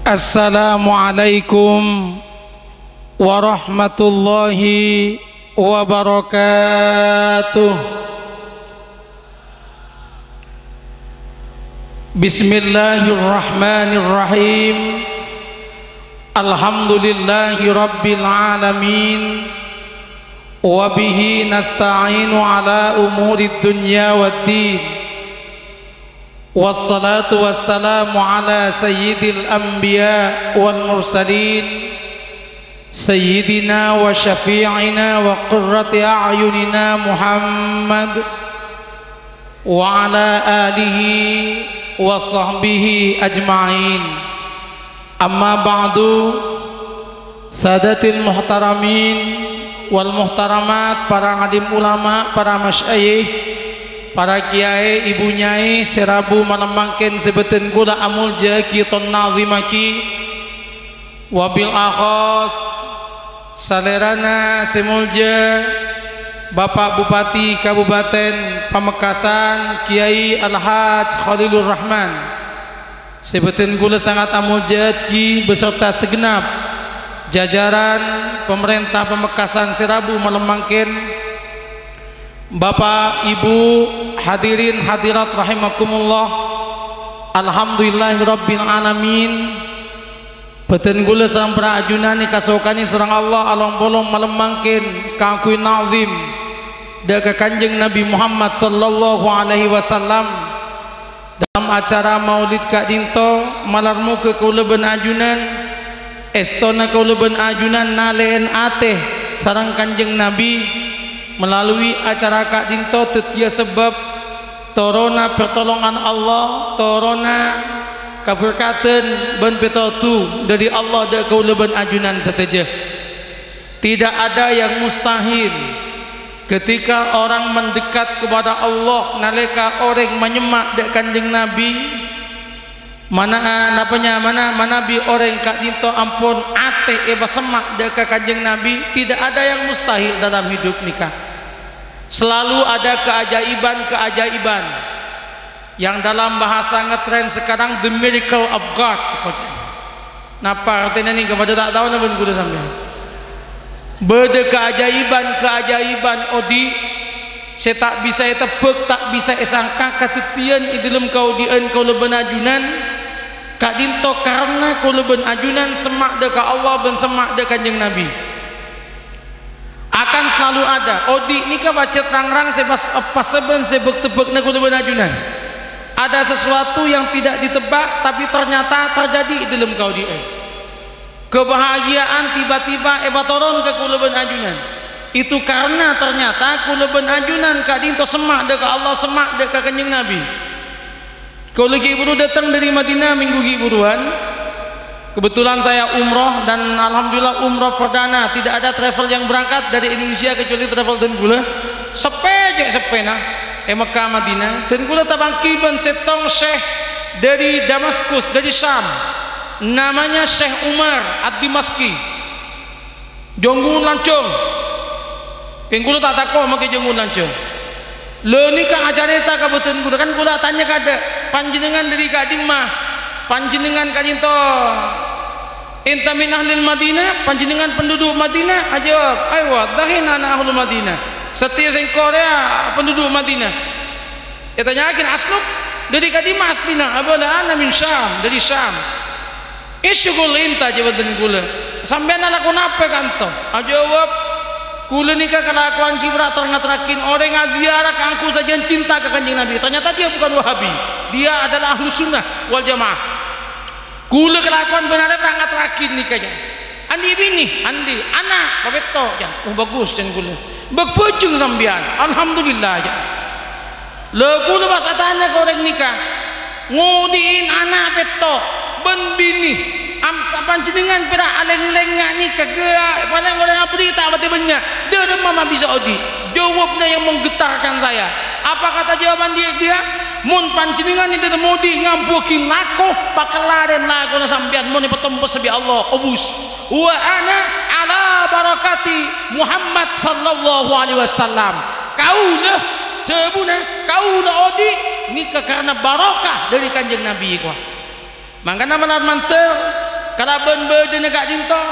Assalamualaikum warahmatullahi wabarakatuh. Bismillahirrahmanirrahim. Alhamdulillahi rabbil alamin. Wa bihi nasta'inu ala umurid dunya waddin. Wassalatu wassalamu ala sayyidil anbiya wal mursalin sayyidina wa syafi'ina wa qurrati a'yunina Muhammad wa ala alihi wa sahbihi ajma'in. Amma ba'du, sadatil muhtaramin wal muhtaramat, para alim ulama, para masyayikh, para kiai, ibu nyai, serabu malam mangken sebeten gula amul jaki ton nazimaki wabil akhos salerana semulja Bapak Bupati Kabupaten Pamekasan Kiai Al-Haj Khalilur Rahman, sebeten gula sangat amul jaki beserta segenap jajaran pemerintah Pamekasan serabu malam mangken, Bapak, Ibu, hadirin hadirat rahimakumullah. Alhamdulillahirabbil alamin. Beten gula sang prajunani kasokani serang Allah alam bolong malam mangkin kakui nazim daga Kanjeng Nabi Muhammad sallallahu alaihi wasallam dalam acara Maulid Kak Dinto malarmu ke kauleban ajunan estona kauleban ajunan naleen ateh sarang Kanjeng Nabi melalui acara Kak Dinto tetia sebab torona pertolongan Allah, torona keberkatan ben petotu dari Allah da kauleban ajunan sateja. Tidak ada yang mustahil ketika orang mendekat kepada Allah nalika orang menyemak da Kanjeng Nabi. Mana bi orang Kak Dinto ampun ate eba semak da Kanjeng Nabi. Tidak ada yang mustahil dalam hidup nikah. Selalu ada keajaiban-keajaiban yang dalam bahasa ngetren sekarang the miracle of God. Napa artinya nih kepada tak tahu namun kuda sampai beda keajaiban odi saya tak bisa tebak, tak bisa sangka katetian di dalam kau dien kau leben ajunan Kak Dinto karena kau leben ajunan semak deka Allah ben semak deka Kanjeng Nabi akan selalu ada. Odi nikah baca terang-terang pas seben sebek-tebek na kudu ajunan. Ada sesuatu yang tidak ditebak tapi ternyata terjadi di dalam kau dia. Kebahagiaan tiba-tiba ebatoron ke kuluban ajunan. Itu karena ternyata kuluban ajunan Kak Dinto semak deka Allah, semak deka Kanjeng Nabi. Kau lagi buru datang dari Madinah minggu giburuan. Kebetulan saya umroh dan alhamdulillah umroh perdana, tidak ada travel yang berangkat dari Indonesia kecuali travel Tengkula sepena Mekah Madinah. Tengkula tabangki ben setong syekh dari Damaskus, dari Syam, namanya Syekh Umar Ad-Dimaski, jonggun lancung Tengkula tak tako make jonggun lancung lo nikah ajareta kabupaten kula kan kula tanya kada panjenengan dari Kadimah, panjenengan Kak Dinto inta min ahlil Madinah, panjenengan penduduk Madinah? Jawab, aywa dahin anak ahlul Madinah, setia sing Korea penduduk Madinah. Ya tanyakin asluk dari Kadimah aslina, abada ana min Syam, dari Syam. Isyugul inta jawatan kula sampean lakon apa kanto? Jawab kula nikah kelakuan kibra terngaterakin orang ngaziarah kangku saja cinta ke Kanjeng Nabi. Ternyata dia bukan Wahabi, dia adalah ahlu sunnah wal jamaah. Kula kelakuan benar berangkat terakhir nikahnya. Andi bini, andi anak, pabeto jan. Bagus jan kula. Begpujung sambian. Alhamdulillah jan. Le kula pas tanya ke orang nikah. Ngudiin anak peto, ben bini. Amsa panjenengan pira aleng-lengan nikah ge paling orang berita bati banyak. Dia mama bisa odi. Jawabnya yang menggetarkan saya. Apa kata jawaban dia? Mun panjenengan itu mudi ngampukin lakoh pakelaren lakoh sampean mun petempes sebi Allah obus wa ana ala barakati Muhammad sallallahu alaihi wasallam kauna tebuna kauna odi nikah karena barokah dari Kanjeng Nabi ku mangkana manat manter kalau ben-beden kat dinto,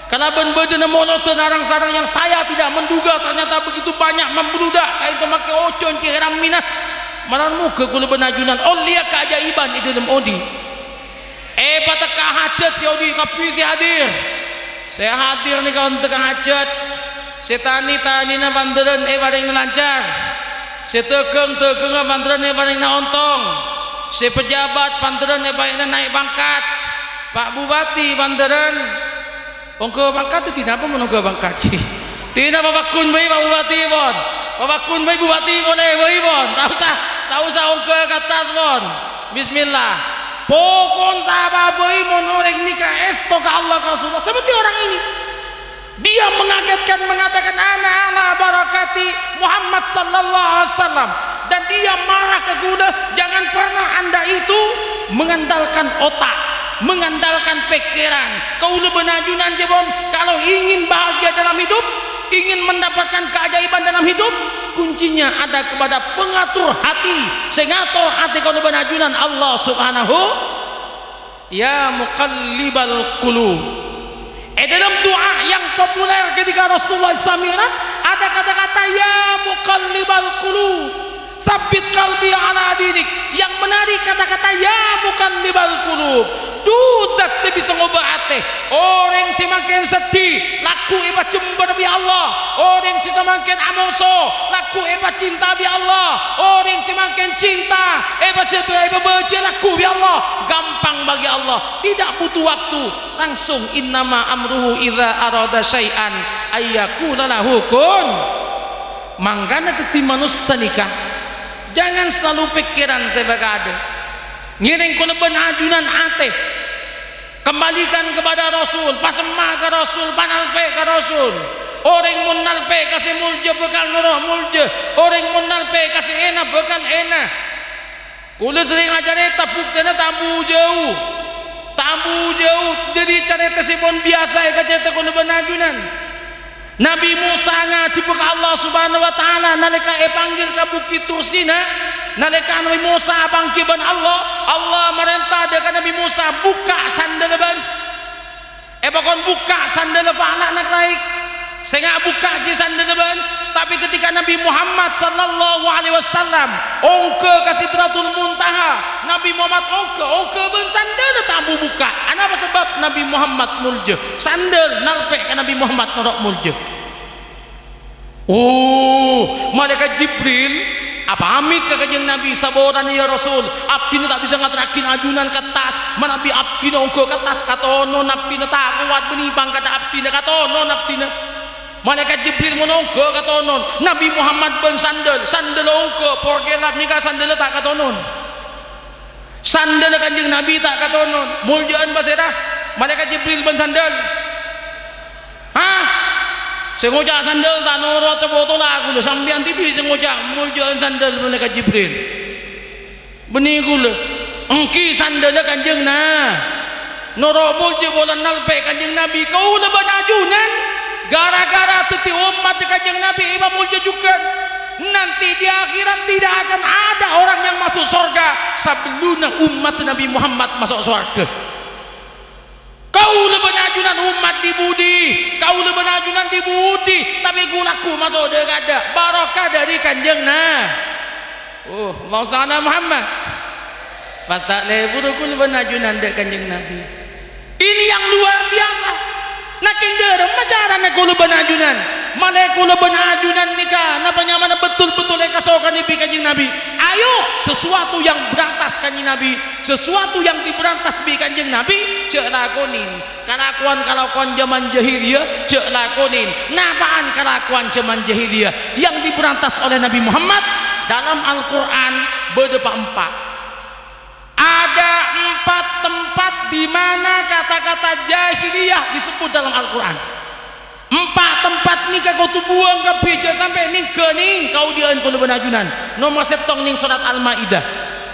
kalau ben-beden monoton arang-sarang yang saya tidak menduga ternyata begitu banyak membludak kain tu makai ocon ciram minah malan muka kula benajunan lihat keajaiban di dalam odi pataka hajat si odi kapi si hadir saya hadir ni kawan tengah hajat setani na banderan bareng lancar setekeng banderan bareng na ontong si pejabat banderan bareng naik pangkat Pak Bupati banderan ongko bangkat itu tidak apa menunggu bangkat tidak Bapak Kun bayi Pak Bupati pun Bapak Kun bayi Bupati boleh bayi pun tak usah ongko ke atas pun bismillah pokon sahabat bayi monorek nikah esto ke Allah Rasulullah seperti orang ini dia mengagetkan mengatakan ana ala barakati Muhammad sallallahu alaihi wasallam dan dia marah ke kuda jangan pernah anda itu mengandalkan otak mengandalkan pikiran kaula benajunan jebon kalau ingin bahagia dalam hidup ingin mendapatkan keajaiban dalam hidup kuncinya ada kepada pengatur hati sengatur hati kaula benajunan Allah subhanahu ya muqallibal qulub dalam doa yang populer ketika Rasulullah SAW ada kata-kata ya muqallibal qulub sabit kalbi ala dinik yang menarik kata-kata ya muqallibal qulub dudat sebisa ngobate orang semakin sedih laku iba cember bi Allah orang semakin amoso laku iba cinta bi Allah orang semakin cinta iba benci laku bi Allah gampang bagi Allah tidak butuh waktu langsung innama amruhu idza arada syai'an ayyakuna lahu kun mangkana teti manusia nikah jangan selalu pikiran sebagai ada ngiring kula benajunan ate kembalikan kepada Rasul pasemah ke Rasul panalpe ke Rasul orang munalpe kasih mulja bekal nurah mulja orang munalpe kasih enak bekal enak kula sering ajar tapuk tena tabu jauh jadi cerita sipon biasa ya cerita kula benajunan Nabi Musa ngati beka Allah subhanahu wa ta'ala nalika panggil ke bukit Tursina nalika Nabi Musa bangkiban Allah merintah dekat Nabi Musa buka sandal ban bakon buka sandal anak nak naik saya buka je sandal ban tapi ketika Nabi Muhammad sallallahu alaihi wasallam ongke ke Sidratul Muntaha Nabi Muhammad ongke ben sandal tak buka apa sebab Nabi Muhammad mulja sandal nalpe ke Nabi Muhammad norok mulja malaikat Jibril apa amit ke kanjeng Nabi saboran ya Rasul abdina tak bisa ngaterakin ajunan ke atas manabi abdina ongke ke atas katono abdina tak kuat menipang kata abdina katono abdina malaikat Jibril menongke katonon Nabi Muhammad ben sandal ongke porgelap nikah sandal tak katonon sandal kanjeng Nabi tak katonon muljaan basirah malaikat Jibril ben sandal sengojak sandal tak nurut botol aku sambian TV sengojak muljaan sandal malaikat Jibril benih kula engki sandal kanjeng nurut mulja bolan nalpe kanjeng Nabi kau leban ajunan gara-gara titi umat kanjeng Nabi imam mulja juga nanti di akhirat tidak akan ada orang yang masuk surga sebelum umat Nabi Muhammad masuk surga kau lebenajunan umat dibudi kau lebenajunan dibudi tapi gunaku masuk dekada barakah dari kanjeng Allah sana Muhammad pas tak lebur ku lebenajunan dek kanjeng Nabi ini yang luar biasa naking derem macaran aku lebenajunan mana aku lebenajunan nikah napanya mana betul-betul kasokan ibi kanjeng Nabi ayo sesuatu yang berantas kanjeng Nabi sesuatu yang diberantas bi kanjeng Nabi cek lakonin kalakuan zaman jahiliyah cek lakonin napaan kalakuan zaman jahiliyah yang diberantas oleh Nabi Muhammad dalam Al-Quran berdepa 4 ada 4 tempat di mana kata-kata jahiliyah disebut dalam Al-Quran 4 tempat nikah kau tu buang ke pijak sampai nikah ni kau dian kau benajunan nomor setong ning surat Al-Maidah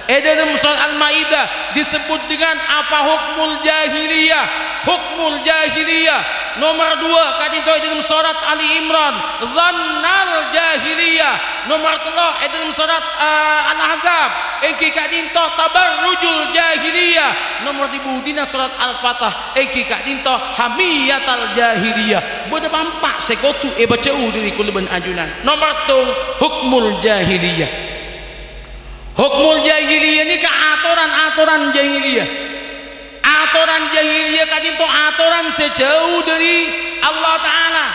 dalam surat Al-Maidah disebut dengan apa hukmul jahiliyah nomor 2 kadin tu dalam surat Ali Imran dhannal jahiliyah nomor 3 dalam surat Al-Ahzab engki kadin tu tabarrujul jahiliyah nomor tibu dina surat Al-Fatah eki kak dinto hamiyatal jahiliyah bode pampak sekotu bacau diri kuluban ajunan. Nomor tung hukmul jahiliyah. Hukmul jahiliyah ni ka aturan jahiliyah. Aturan jahiliyah kak dinto aturan sejauh dari Allah Ta'ala,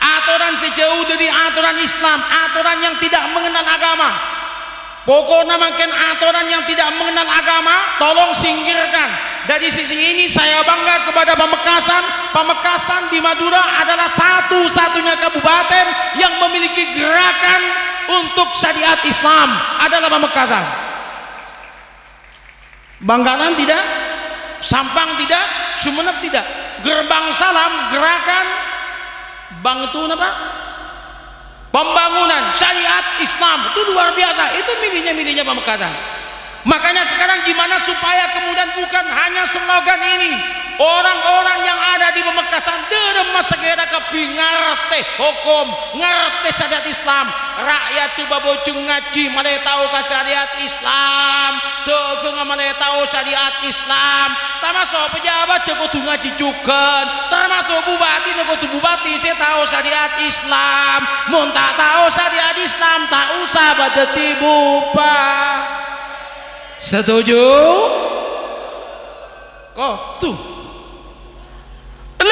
aturan sejauh dari aturan Islam, aturan yang tidak mengenal agama. Pokoknya makin aturan yang tidak mengenal agama tolong singkirkan. Dari sisi ini saya bangga kepada Pamekasan. Pamekasan di Madura adalah satu-satunya kabupaten yang memiliki gerakan untuk syariat Islam, adalah Pamekasan. Bangkalan tidak, Sampang tidak, Sumeneb tidak. Gerbang Salam gerakan Bang itu apa? Pembangunan syariat Islam itu luar biasa. Itu milihnya Pamekasan. Makanya sekarang gimana supaya kemudian bukan hanya slogan ini, orang-orang yang ada di Pamekasan derema segera kepi ngerti hukum, ngerti syariat Islam. Rakyat tu babocung ngaji malih tahu ka syariat Islam, teu malih tahu syariat Islam. Termasuk pejabat teu kudu ngaji juga, termasuk bupati teu kudu bupati saya tahu syariat Islam. Mun tak tahu syariat Islam tak usah badeti bupati. Setuju? Kok tuh?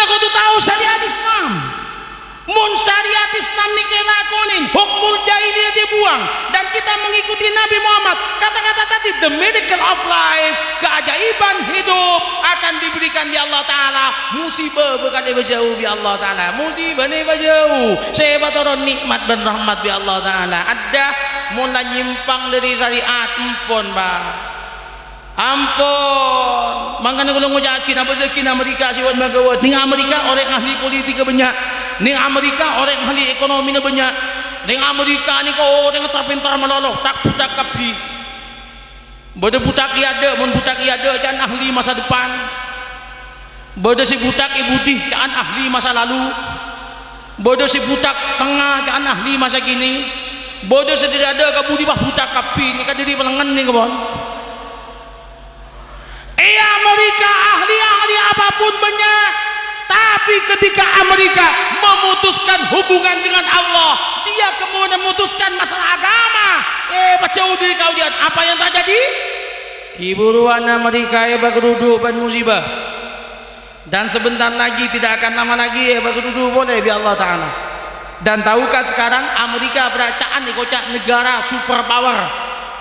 Kau tuh tahu syariat Islam. Mun syariat Islam nih kelakonin, hukmul jahiliyah dibuang, dan kita mengikuti Nabi Muhammad. Kata-kata tadi, the miracle of life, keajaiban hidup akan diberikan di Allah Ta'ala. Musibah bukan jauh di Allah Ta'ala. Musibah ini jauh. Saya batoron nikmat dan rahmat di Allah Ta'ala. Ada mulai nyimpang dari syariat, empon bah. Ampun, makanya kalau ngujakin apa sekin Amerika siwan magawat. Ning Amerika orang ahli politik banyak, ning Amerika orang ahli ekonomi banyak, ning Amerika ni kau orang terpintar meloloh tak budak kapi. Bodoh budak iada, mun budak iada kan ahli masa depan. Bodoh si budak ibudi kan ahli masa lalu. Bodoh si budak tengah kan ahli masa kini. Bodoh si tidak ada kabudi bah budak kapi ni kan jadi pelengan ni kawan. Amerika ahli-ahli apapun banyak, tapi ketika Amerika memutuskan hubungan dengan Allah, dia kemudian memutuskan masalah agama. Pacau diri kau lihat apa yang terjadi? Kiburuan Amerika bergeruduk dan musibah, dan sebentar lagi tidak akan lama lagi bergeruduk boleh bi Allah Ta'ala. Dan tahukah sekarang Amerika beracaan di kocak negara superpower.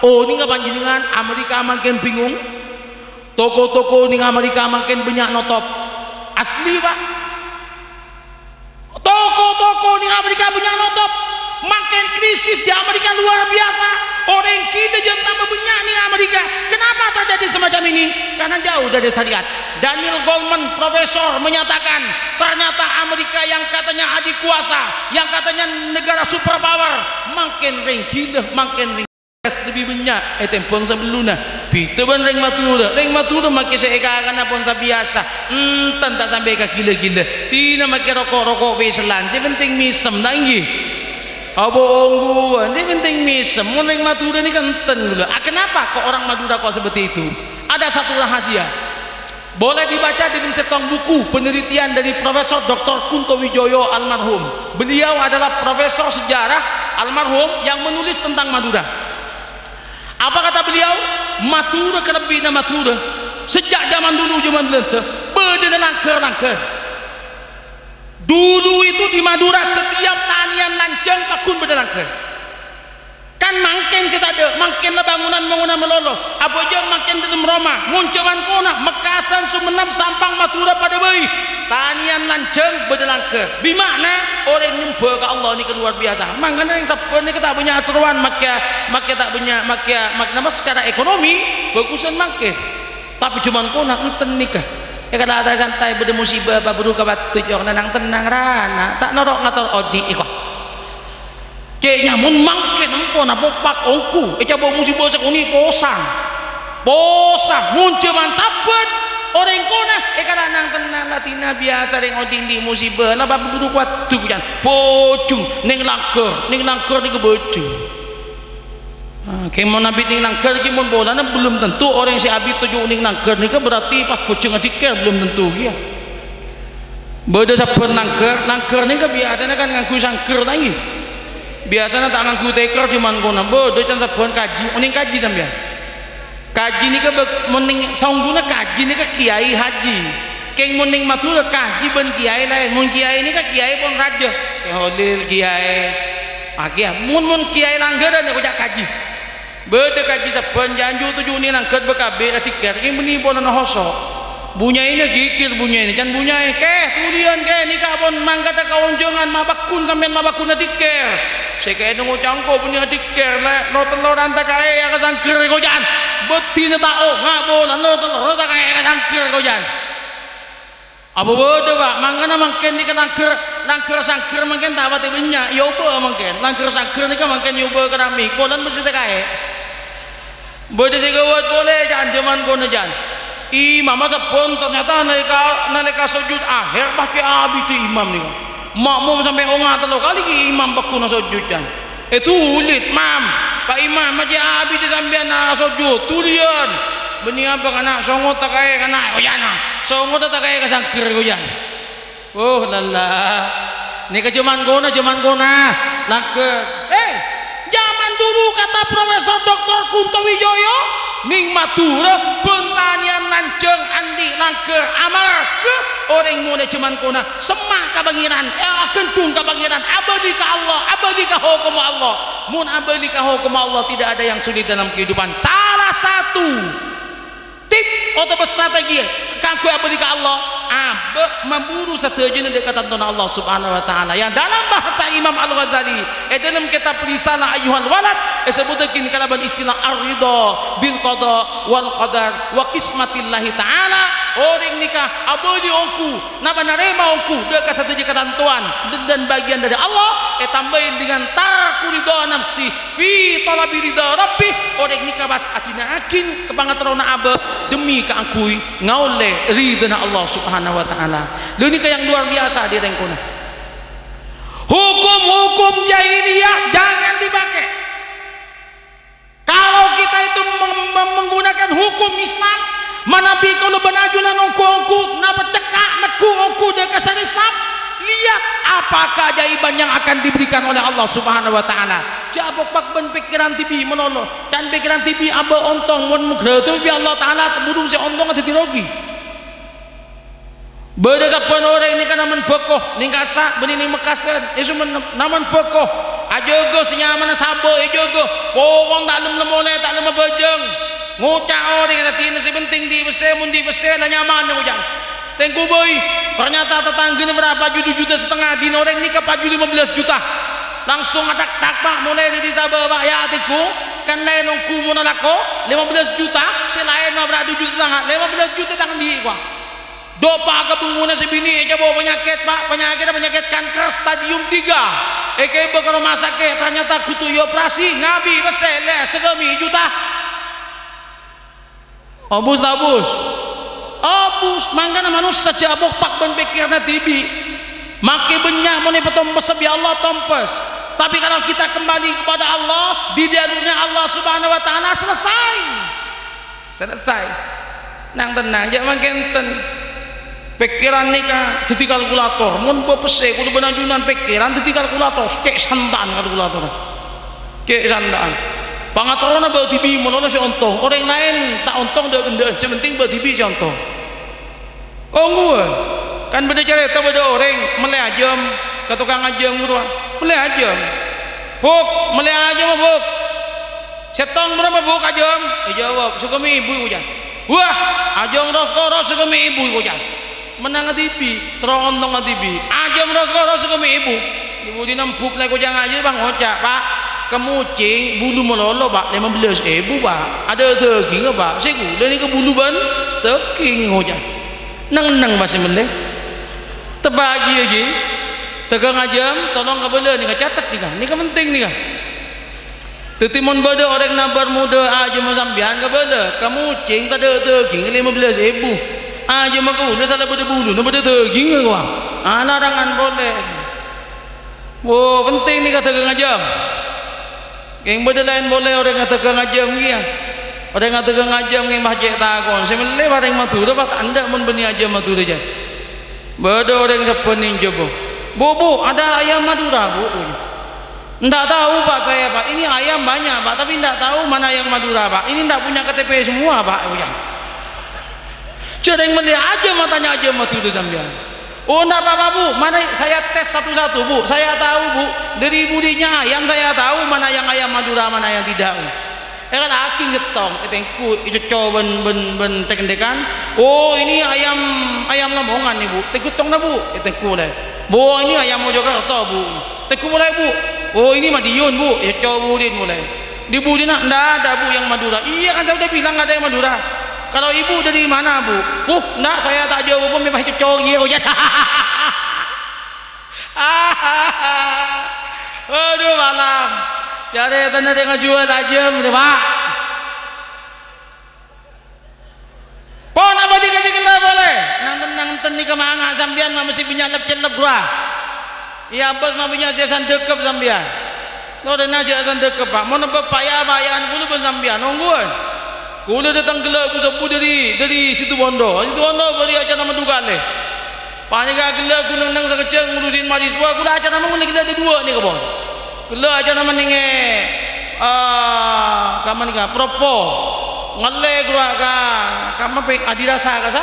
Oh ini nggak panjenengan Amerika makin bingung. Toko-toko di Amerika makin banyak notop asli pak. Toko-toko di Amerika banyak notop, makin krisis di Amerika luar biasa. Orang kita jangan tambah banyak di Amerika. Kenapa terjadi semacam ini? Karena jauh dari syariat. Daniel Goleman profesor menyatakan ternyata Amerika yang katanya adik kuasa, yang katanya negara superpower, makin ringkih, makin lebih banyak tempong sebelumnya pita ban ring matura makin seeka kana pon biasa tak sampai ke gila-gila tina makin rokok beselan si penting misem lagi abong si penting misem mun ring matura ni kan ten gula. Kenapa kok orang Madura kok seperti itu? Ada satu rahasia, boleh dibaca di setong buku penelitian dari Profesor Dr. Kunto Wijoyo almarhum. Beliau adalah profesor sejarah almarhum yang menulis tentang Madura. Apa kata beliau? Madura kelebihnya Madura sejak zaman dulu zaman belente beda nangker. Dulu itu di Madura setiap tanian lanceng pakun beda nangker. Kan makin kita ada, makin bangunan melolo. Apa jang makin dalam Roma, muncaman kona, Mekasan, Sumeneb, Sampang, Madura pada bayi. Tanian lanceng beda nangker. Bimakna orang nyembah ke Allah ni luar biasa. Makanya yang siapa ni kita punya seruan maka tak punya nama secara ekonomi bagusan makin. Tapi cuman kona enten nikah. Ya kada ada santai beda musibah baru kabat tujuh orang tenang rana tak norok ngatur odi ikut. Kayaknya mun makin empon apopak ongku. Coba musibah sekuni posang mun cuman sabat orang kona kada nang tenang latina biasa deng odi di musibah lah bapak duduk waktu kan pocung ning langker ni kebocung. Kemo nabi ning nangker ki mun bolana belum tentu orang si abi tuju ning nangker ni berarti pas boceng adiker belum tentu ya. Beda saben nangker ni biasanya kan nganggo sangker lagi. Biasanya tak nganggo teker cuman kono. Beda can saben kaji, uning kaji sampean. Kaji ni muning sangguna kaji ni kiai haji. Keng muning matur kaji ben kiai lain. Mun kiai ni kiai pun raja. Holil kiai. Kiai mun kiai langgaran aku jak kaji. Beda kaji saben janju tuju ni nangker bekabe atiker ki meni pon ana hoso. Bunyai ini gigir bunyai ini kan bunyai tulian nikah pun mangkat ke onjongan mabakun sampean mabakun adiker saya nunggu cangko punya adiker no telur anta kae ya kasangker ko jan betina tao ngabolan no telur anta kae kasangker ko jan apa bodoh pak mangkana mangken ni nangker sangker mangken tak pati benya yoba mangken nangker sangker ni kan mangken yoba keramik bolan bersih kae bodoh sih gawat boleh jan cuman kono jan imam aja pun ternyata nalika sujud akhir pakai abi tu imam ni makmum sampai onga telo kali ki imam baku na sujud kan itu ulit mam pak imam aja abi tu sampai na sujud tulian beni apa kana songo tak kaya kana oyana songo tak kaya kasangkir koyan oh lala ni ke zaman kona langker zaman dulu kata Profesor Dr. Kunto Wijoyo ning matura pentanian lanceng andi langker amarke orang mulai cuman kona semak kabangiran kentung kabangiran abadi ka Allah abadi ka hukum Allah mun abadi ka hukum Allah tidak ada yang sulit dalam kehidupan salah satu tip atau strategi kanggo abadi ka Allah memburu setujuan dekatan dengan Allah Subhanahu wa taala yang dalam bahasa Imam Al-Ghazali dalam kitab Risalah Ayyuhal Walad disebutkan kalaban istilah ar-ridha bil qada wal qadar wa qismatillahi taala orang nikah abadi ongku napa narema ongku dekat satu ketentuan dan bagian dari Allah tambahin dengan takuridha nafsi fi talabi ridha rabbi orang nikah bas atina akin kepangatrona abe demi kaangkui ngaule ridha Allah Subhanahu wa taala. Ini yang luar biasa di tengkona. Hukum-hukum jahiliyah jangan dipakai. Kalau kita itu menggunakan hukum Islam, manabi kalau benajunan ongku-ongku napa cekak neku ongku dekat Islam, lihat apakah jaiban yang akan diberikan oleh Allah Subhanahu wa taala. Jabok pak ben pikiran tibi menoloh dan pikiran tibi aba ontong mun mugratu bi Allah taala tebudung si ontong ada dirogi. Beda sapan orang ini kan naman bekoh ning kasak benih ning Mekasan isu naman bekoh ajogo senyaman sabo ajogo pokong tak lem lemole tak lem bejeng ngucak orang kata tina si penting di bese mun di bese lah nyaman ngucak tengku boy ternyata tetangga ini berapa juta setengah di orang nikah 15 juta langsung ada tak mulai di sabah pak ya hatiku kan lain nongku monalako 15 juta si lain berapa 7 juta sangat 15 juta tangan di gua dopa kebungunan si bini bawa penyakit pak penyakit kanker stadium 3 ke rumah sakit ternyata kutu operasi ngabi besele segemi juta obus mangkana manusia jabok pak ben pikirna tibi maki benyak moni petom besep ya Allah tompes tapi kalau kita kembali kepada Allah di jalurnya Allah Subhanahu wa taala selesai nang tenang jangan kenten pikiran nikah jadi kalkulator mun bepese kudu benajunan pikiran jadi kalkulator kek sandan kalkulator kek sandan pangatorona bae tibi monono si ontong orang lain tak ontong dak gendaan sementing bae tibi si ontong onggu kan beda cerita beda orang meleh ajam ke tukang ajam murah meleh ajam buk meleh ajam buk setong berapa buk ajam jawab sukami ibu kujan wah ajam ros sukami ibu kujan menang TV terontong TV ajam ros sukami ibu dinempuk lah kujang aja bang ngocak pak kemucing bulu melolo pak 15.000 pak ada daging pak saya gula ni ke bulu ban daging ngocak nang masih meleh terbagi lagi tegang ajam tolong kabela ni catat ni kan penting ni kan tetimun bada orang nabar muda aja sambian kabela kemucing tak ada daging 15.000 aja maku dia salah pada bulu nak pada daging ke wang larangan boleh penting ni kata tegang ajam Yang lain boleh orang yang tegang ajam dia. Orang yang tegang ajam yang mahjek takon. Saya meleh bareng Madura pak anda mun beni ajam Madura aja. Beda orang sepening coba. Bu, ada ayam Madura bu. Enggak tahu pak saya pak. Ini ayam banyak pak, tapi enggak tahu mana yang Madura pak. Ini enggak punya KTP semua pak. Jadi yang meleh aja matanya aja Madura sampean. Oh enggak apa-apa bu, mana saya tes satu-satu bu, saya tahu bu, dari budinya ayam saya tahu mana yang ayam Madura, mana yang tidak. Kan aking getong, etengku itu coba ben tekan. Oh ini ayam Lamongan nih bu, tekutong na bu, etengku lah. Bu ini ayam Mojokerto bu, teku mulai bu. Oh ini Madiun bu, ya coba budin mulai. Di budina enggak ada bu yang Madura. Iya kan saya udah bilang enggak ada yang Madura. Kalau ibu dari mana bu? Enggak saya tak jawab pun memang itu cowok ya. Aduh malam. Cari tanah dengan jual aja pak. Pon apa dikasih kita boleh? Nang ni kemana sambian mesti punya lep gua. Iya bos mah punya jasan dekep sambian. Lo dah nak jasan dekep pak. Mau nampak payah dulu pun sambian nungguan. Kula datang gelap ku sepu dari situ Bondo beri aja nama duga leh. Panjang gelap ku nang sekecil ngurusin mahasiswa kula aja nama ngene gelap ada dua ni kabon. Gelap aja nama ninge kaman ka propo. Ngalle gua ka kama pe adirasa kasa.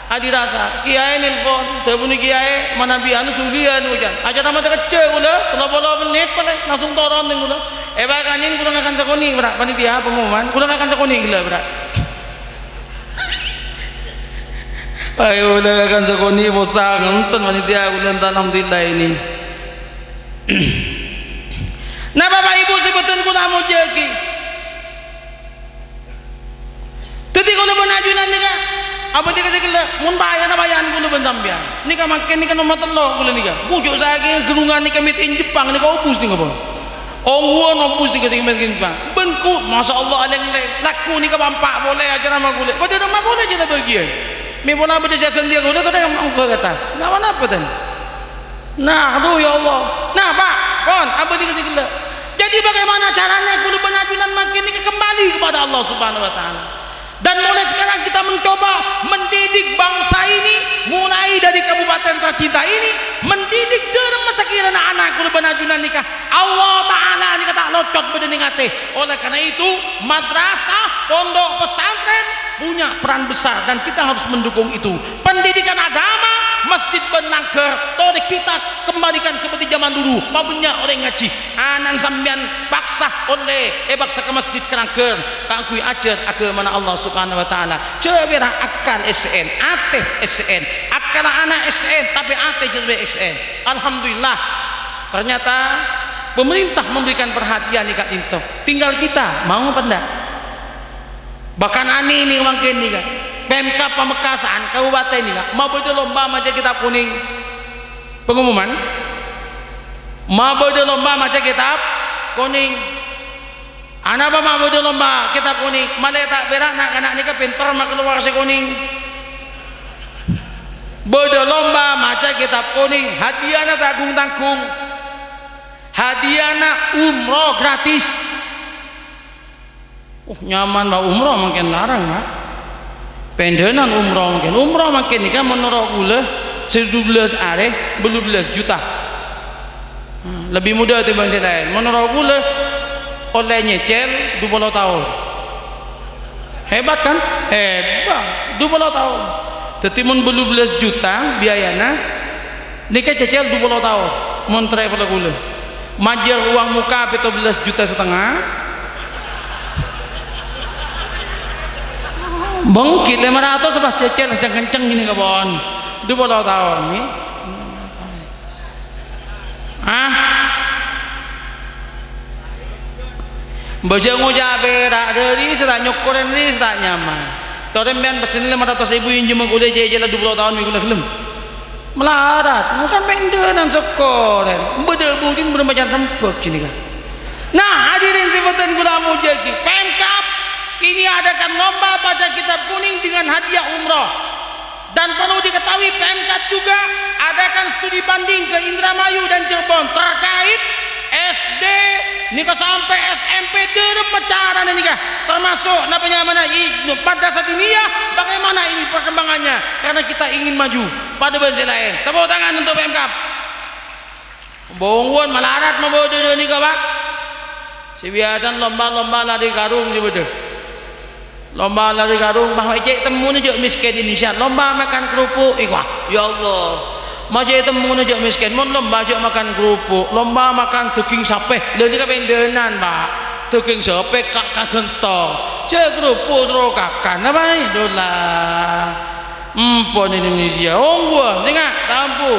Adirasa kiai nelpon, telepon kiai mana bianu tulian hujan. Aja nama sekecil kula 30 menit pale langsung turun ning kula. Bakanin kula akan sakoni berak panitia pengumuman kula akan sakoni gila berak. Ayo kula akan sakoni bosan nonton panitia kula alhamdulillah ini. Nah bapak ibu sebutan kula mau jeki. Tadi kula penajunan nika. Apa dia kasih gila? Mun bayan kula ben sampean. Nika makin nika nomor 3 kula nika. Bujuk saking gerungan nika mitin Jepang nika opus nika apa? Ongwa nompus dikasih makin bang, benku, masya Allah aleng laku ni kebampak boleh aja nama gule, pada nama boleh aja nama bagian. Mipun apa dia sekian dia gule, tu dia mau ke atas. Nama apa tu? Nah, aduh ya Allah. Nah pak, kon, apa dikasih gula? Jadi bagaimana caranya gulu penajunan makin ini kembali kepada Allah Subhanahu Wa Taala. Dan mulai sekarang kita mencoba mendidik bangsa ini, mulai dari kabupaten tercinta ini, mendidik dalam masa kira anak-anak gulu penajunan nikah. Allah Ta'ala ini kata locot bedeningate. Oleh karena itu madrasah, pondok pesantren punya peran besar dan kita harus mendukung itu. Pendidikan agama, masjid benangker tadi kita kembalikan seperti zaman dulu. Banyak orang ngaji anan sambian paksa oleh paksa ke masjid kerangker kangkui ajar agama Allah Subhanahu Wa Ta'ala. Coba akal SN ateh SN akal anak SN tapi ateh jadi SN. Alhamdulillah ternyata pemerintah memberikan perhatian nih Kak Dinto. Tinggal kita mau apa enggak? Bahkan ani ini mungkin nih Kak. Pemkab Pamekasan kabupaten ini Kak. Mau ada lomba macam kitab kuning. Pengumuman. Mau ada lomba macam kitab kuning. Anak apa mau ada lomba kitab kuning. Malah tak berak nak anak ni kan pintar mak keluar si kuning. Bodo lomba macam kitab kuning. Hadiahnya tanggung-tanggung. Hadiahnya umroh gratis. Nyaman bah umroh makin larang mak. Pendenan umroh makin ni kan menurut gula 12 are 12 juta. Lebih mudah timbang saya lain. Menurut gula oleh nyecel 20 tahun. Hebat kan? Hebat 20 tahun. Jadi mun 12 juta biayana nikah cecel 20 tahun. Mun travel gula. Majar uang muka 17 juta setengah. Bangkit 500 pas cecel sedang kenceng gini kabon 20 tahun ni baca ngucap berak dari sedak nyokoren ni sedak nyaman torem bian pesen 500 ribu yang jema gule jejela 20 tahun minggu film melarat bukan pendenan sokoren bedebu din bermacam rempek sini kan. Nah hadirin sebutan gula mujaki Pemkab ini adakan lomba baca kitab kuning dengan hadiah umroh. Dan perlu diketahui Pemkab juga adakan studi banding ke Indramayu dan Cirebon terkait SD nika sampai SMP derem pacaran nikah, termasuk namanya mana madrasah diniyah. Bagaimana ini perkembangannya? Karena kita ingin maju pada bangsa lain. Tepuk tangan untuk Pemkab. Bongwon malarat membodoh nikah pak. Si biasa lomba-lomba lari karung si bodoh. Lomba lari karung bahwa cek temu nujuk miskin Indonesia. Lomba makan kerupuk ikhwah. Ya Allah. Macam temu nujuk miskin. Mon lomba jok makan kerupuk. Lomba makan daging sapi. Lalu ni kependenan pak. Daging sapi kakak gentong. Cek kerupuk suruh kakak. Apa ni? Dolah. Empon Indonesia. Gua tengok tampu.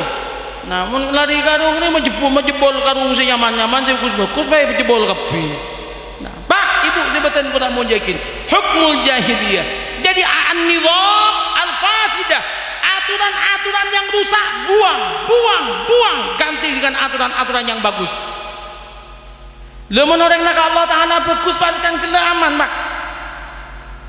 Namun lari karung ni menjebol karung si nyaman-nyaman si bagus baik menjebol kapi. Nah, Pak, Ibu sebatan pun tak mau yakin. Hukmul jahiliyah. Jadi an-nizam al-fasidah, aturan-aturan yang rusak buang, ganti dengan aturan-aturan yang bagus. Lemun orang nak Allah Taala bagus pastikan kelaman, Pak.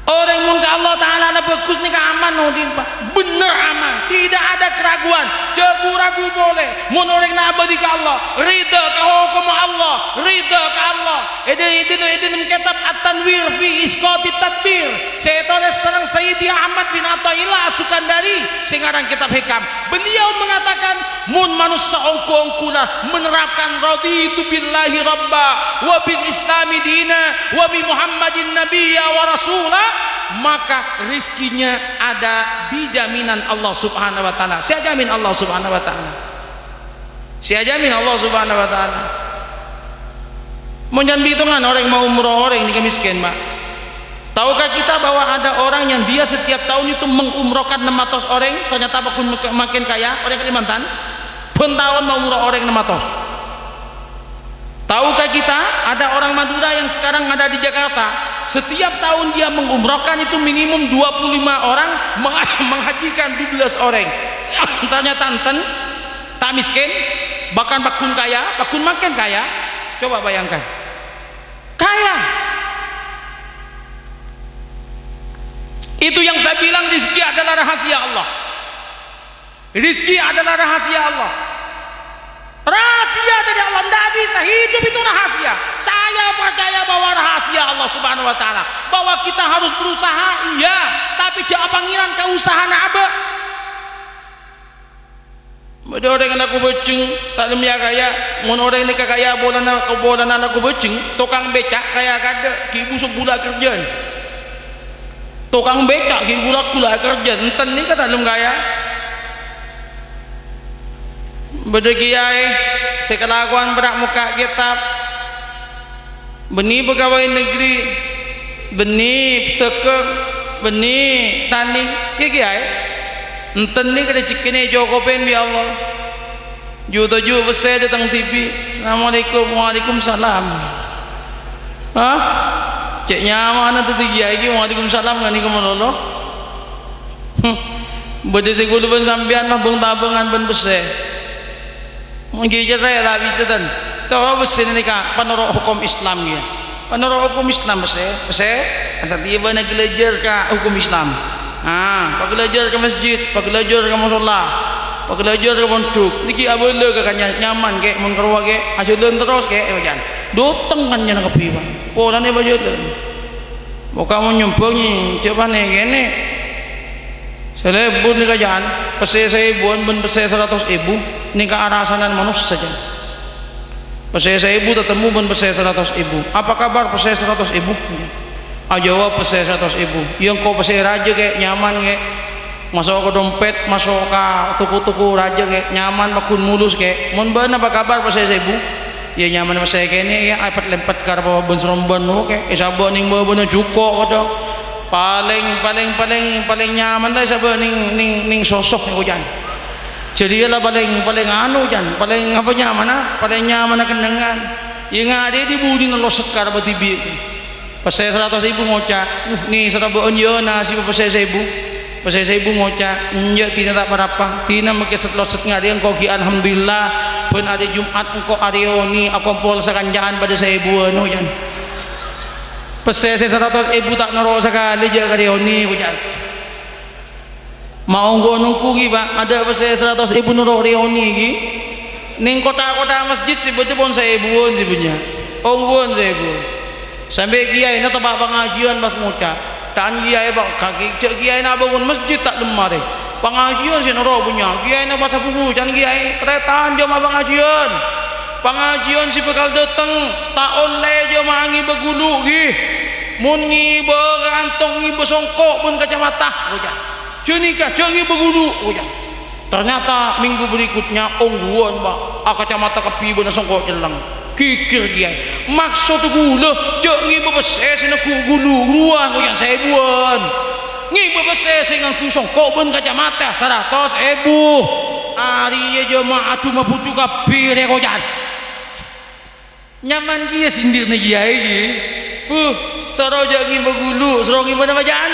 Orang mun Allah Taala nak bagus ni aman nudin, Pak. Benar aman, tidak ada keraguan. Jangan ragu boleh. Mun orang nak abadi ke Allah, ridha ke hukum Allah, ridha ke Allah. Edin kitab At-Tanwir fi Isqati Tadbir. Saya tulis serang Sayyidi Ahmad bin Athaillah Sukandari singarang kitab hikam. Beliau mengatakan mun manusia ongko-ongkulah menerapkan raditu billahi rabba wa bil islami dina wa bi Muhammadin nabiyya wa rasulah, maka rizkinya ada di jaminan Allah Subhanahu wa taala. Saya jamin Allah Subhanahu wa taala. Saya jamin Allah Subhanahu wa taala. Menjan hitungan orang mau umroh orang ini miskin, Pak. Tahukah kita bahwa ada orang yang dia setiap tahun itu mengumrohkan 600 orang, ternyata makin kaya orang Kalimantan. Pentahun mau umroh orang 600. Tahukah kita ada orang Madura yang sekarang ada di Jakarta, setiap tahun dia mengumrohkan itu minimum 25 orang, menghajikan 12 orang. Ternyata tak miskin, bahkan bakun kaya, bakun makin kaya. Coba bayangkan, kaya. Itu yang saya bilang, rizki adalah rahasia Allah. Rizki adalah rahasia Allah. Rahasia dari Allah, tidak bisa hidup itu rahasia. Saya percaya bahwa rahasia Allah Subhanahu wa taala, bahwa kita harus berusaha, iya, tapi jangan pangiran ke usaha apa. Ada orang yang aku beceng tak lemia kaya, mun orang ini kaya bolan aku beceng, tukang becak kaya kada, ki busuk budak kerjaan. Tukang becak ki budak kerja, enten ni kata lem kaya. Beda kiai sekelakuan berak muka kitab, benih pegawai negeri, benih teker, benih tani, kiai enten ni kada cikini jokopen bi Allah. Ju besar datang TV, Assalamualaikum, Waalaikumsalam. Hah? Cek nyaman tu kiai, Waalaikumsalam ngani ke mololo. Beda segulu ben sampean mah bung tabengan ben besar. Mungkin cerai tak bisa dan tahu bersih ni kan penurut hukum Islam dia, penurut hukum Islam bersih asal dia banyak belajar ke hukum Islam. Pak belajar ke masjid, pak belajar ke musola, pak belajar ke pondok. Niki abole ke nyaman ke mengkerwa ke, ajalan terus ke macam. Doteng kan jangan kepiwa. Pola ni baju tu. Bukan menyumbangnya, coba ni gini. Saya bun ni kajian, pesai saya bun pesai 100.000, ni ke arah sanan manusia saja. Pesai 1.000 tertemu bun pesai 100.000. Apa kabar pesai 100.000? Jawab pesai 100.000. Yang kau pesai raja ke nyaman ke, masuk ke dompet, masuk ke tuku-tuku raja ke nyaman, bakun mulus ke. Mun ban apa kabar pesai 1.000? Ya nyaman pesai ke ni, ya iPad lempet ke arah bun seromban ke. Isabuk ning bun cukup ada. Paling nyaman dah sebab ning sosok yang hujan. Jadi ialah paling anu jan, paling apa nyaman paling nyaman kenangan. Yang ada di budi ngelos sekar batibi. Pasal 100.000 ngocak. Ni serabun yo nasi pasal 1.000. Pasal 1.000 ngocak. Nya tina tak berapa. Tina make setlot ngari engkau ki alhamdulillah. Pun ada Jumat engkau arioni aku pol sakanjaan pada 1.000 anu jan. Pesai 100.000 tak naro sekali je kali ni hujan. Mau nunggu gi Pak, ada pesai 100.000 naro rioni gi. Ning kota-kota masjid si betul pun 1.000 si punya. ongguan saya bu sampai kiai na tempat pengajian pas ngucap dan kiai bak kaki cek kiai na bangun masjid tak lemar pengajian sih noro punya kiai na bahasa buku dan kiai keretaan jom pengajian si bekal datang tak oleh jom angi begulu gih mun ngi berantong ngi besongkok pun kacamata ujar jenika jangi begulu ujar ternyata minggu berikutnya ongguan bak kacamata kepi bener songkok jelang kikir dia maksud gula jangi bebeses nak gulu ruah ujar sebuan ngi bebeses dengan ku songkok pun kacamata 100.000 hari aja mak atu maputu kepi dia ujar nyaman dia sindir nih kiai sarau jangi begulu sarau gimana bacaan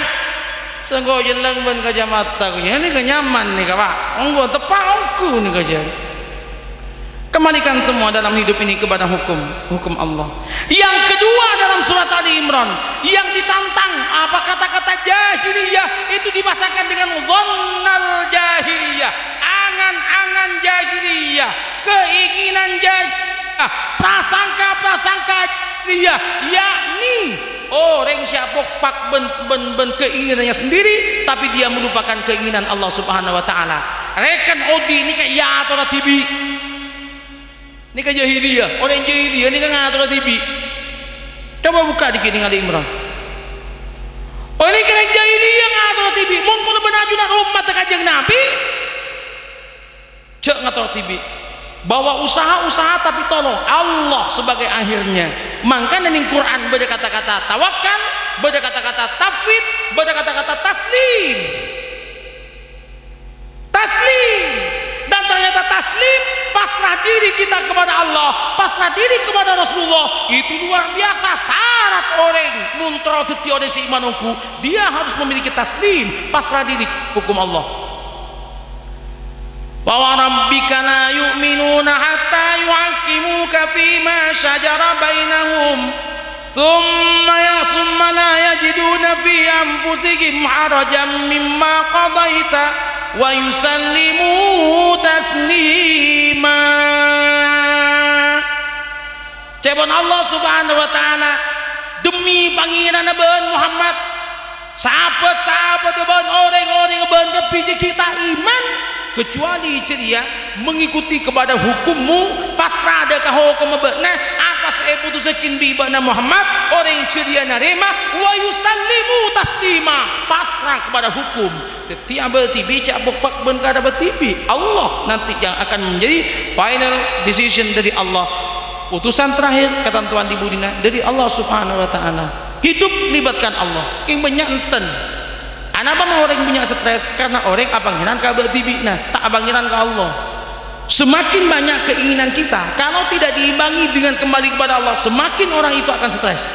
sangko jelang ban kacamata ini kenyaman nih Pak onggo tepangku nih kajian kembalikan semua dalam hidup ini kepada hukum Allah. Yang kedua dalam surat Ali Imran yang ditantang apa kata-kata jahiliyah itu dibahasakan dengan dhannal jahiliyah, angan-angan jahiliyah, keinginan jahiliyah, prasangka jahiliyah, yakni orang siapok pak ben keinginannya sendiri tapi dia melupakan keinginan Allah Subhanahu wa taala. Rekan odi ini kayak ya atau tibi. Ini kayak jahiliyah, orang jahiliyah ini kan ngatur tibi. Coba buka dikit dengan Ali Imran. Oh ini kayak jahiliyah ngatur tibi. Mun pun benajunan umat Kanjeng Nabi. Cek ngatur tibi. Bawa usaha tapi tolong Allah sebagai akhirnya. Makanya di Quran beda kata-kata tawakal, beda kata-kata tafwid, beda kata-kata taslim. Dan ternyata taslim, pasrah diri kita kepada Allah, pasrah diri kepada Rasulullah, itu luar biasa syarat orang muntro teti orang si imanku, dia harus memiliki taslim, pasrah diri hukum Allah. Wa rabbika la yu'minuna hatta yuhaqqimuka fima shajara bainahum thumma la yajiduna fi anfusihim harajan mimma qadaita wa yusallimu taslima. Cebon Allah Subhanahu wa taala demi pangeran Nabi Muhammad, sahabat-sahabat ban orang-orang ban kepiji kita iman kecuali ceria mengikuti kepada hukummu, pasrah ada hukum benar apa saya putusakin bi bana Muhammad orang ceria narema wa yusallimu taslima, pasrah kepada hukum. Tiap bertibi cak bokpak ben kada bertibi Allah nanti yang akan menjadi final decision dari Allah, putusan terakhir ketentuan di budina dari Allah Subhanahu wa taala. Hidup libatkan Allah yang banyak enten. Kenapa mau orang punya stres? Karena orang abangiran ka bertibi nah tak abangiran ke Allah. Semakin banyak keinginan kita kalau tidak diimbangi dengan kembali kepada Allah, semakin orang itu akan stres.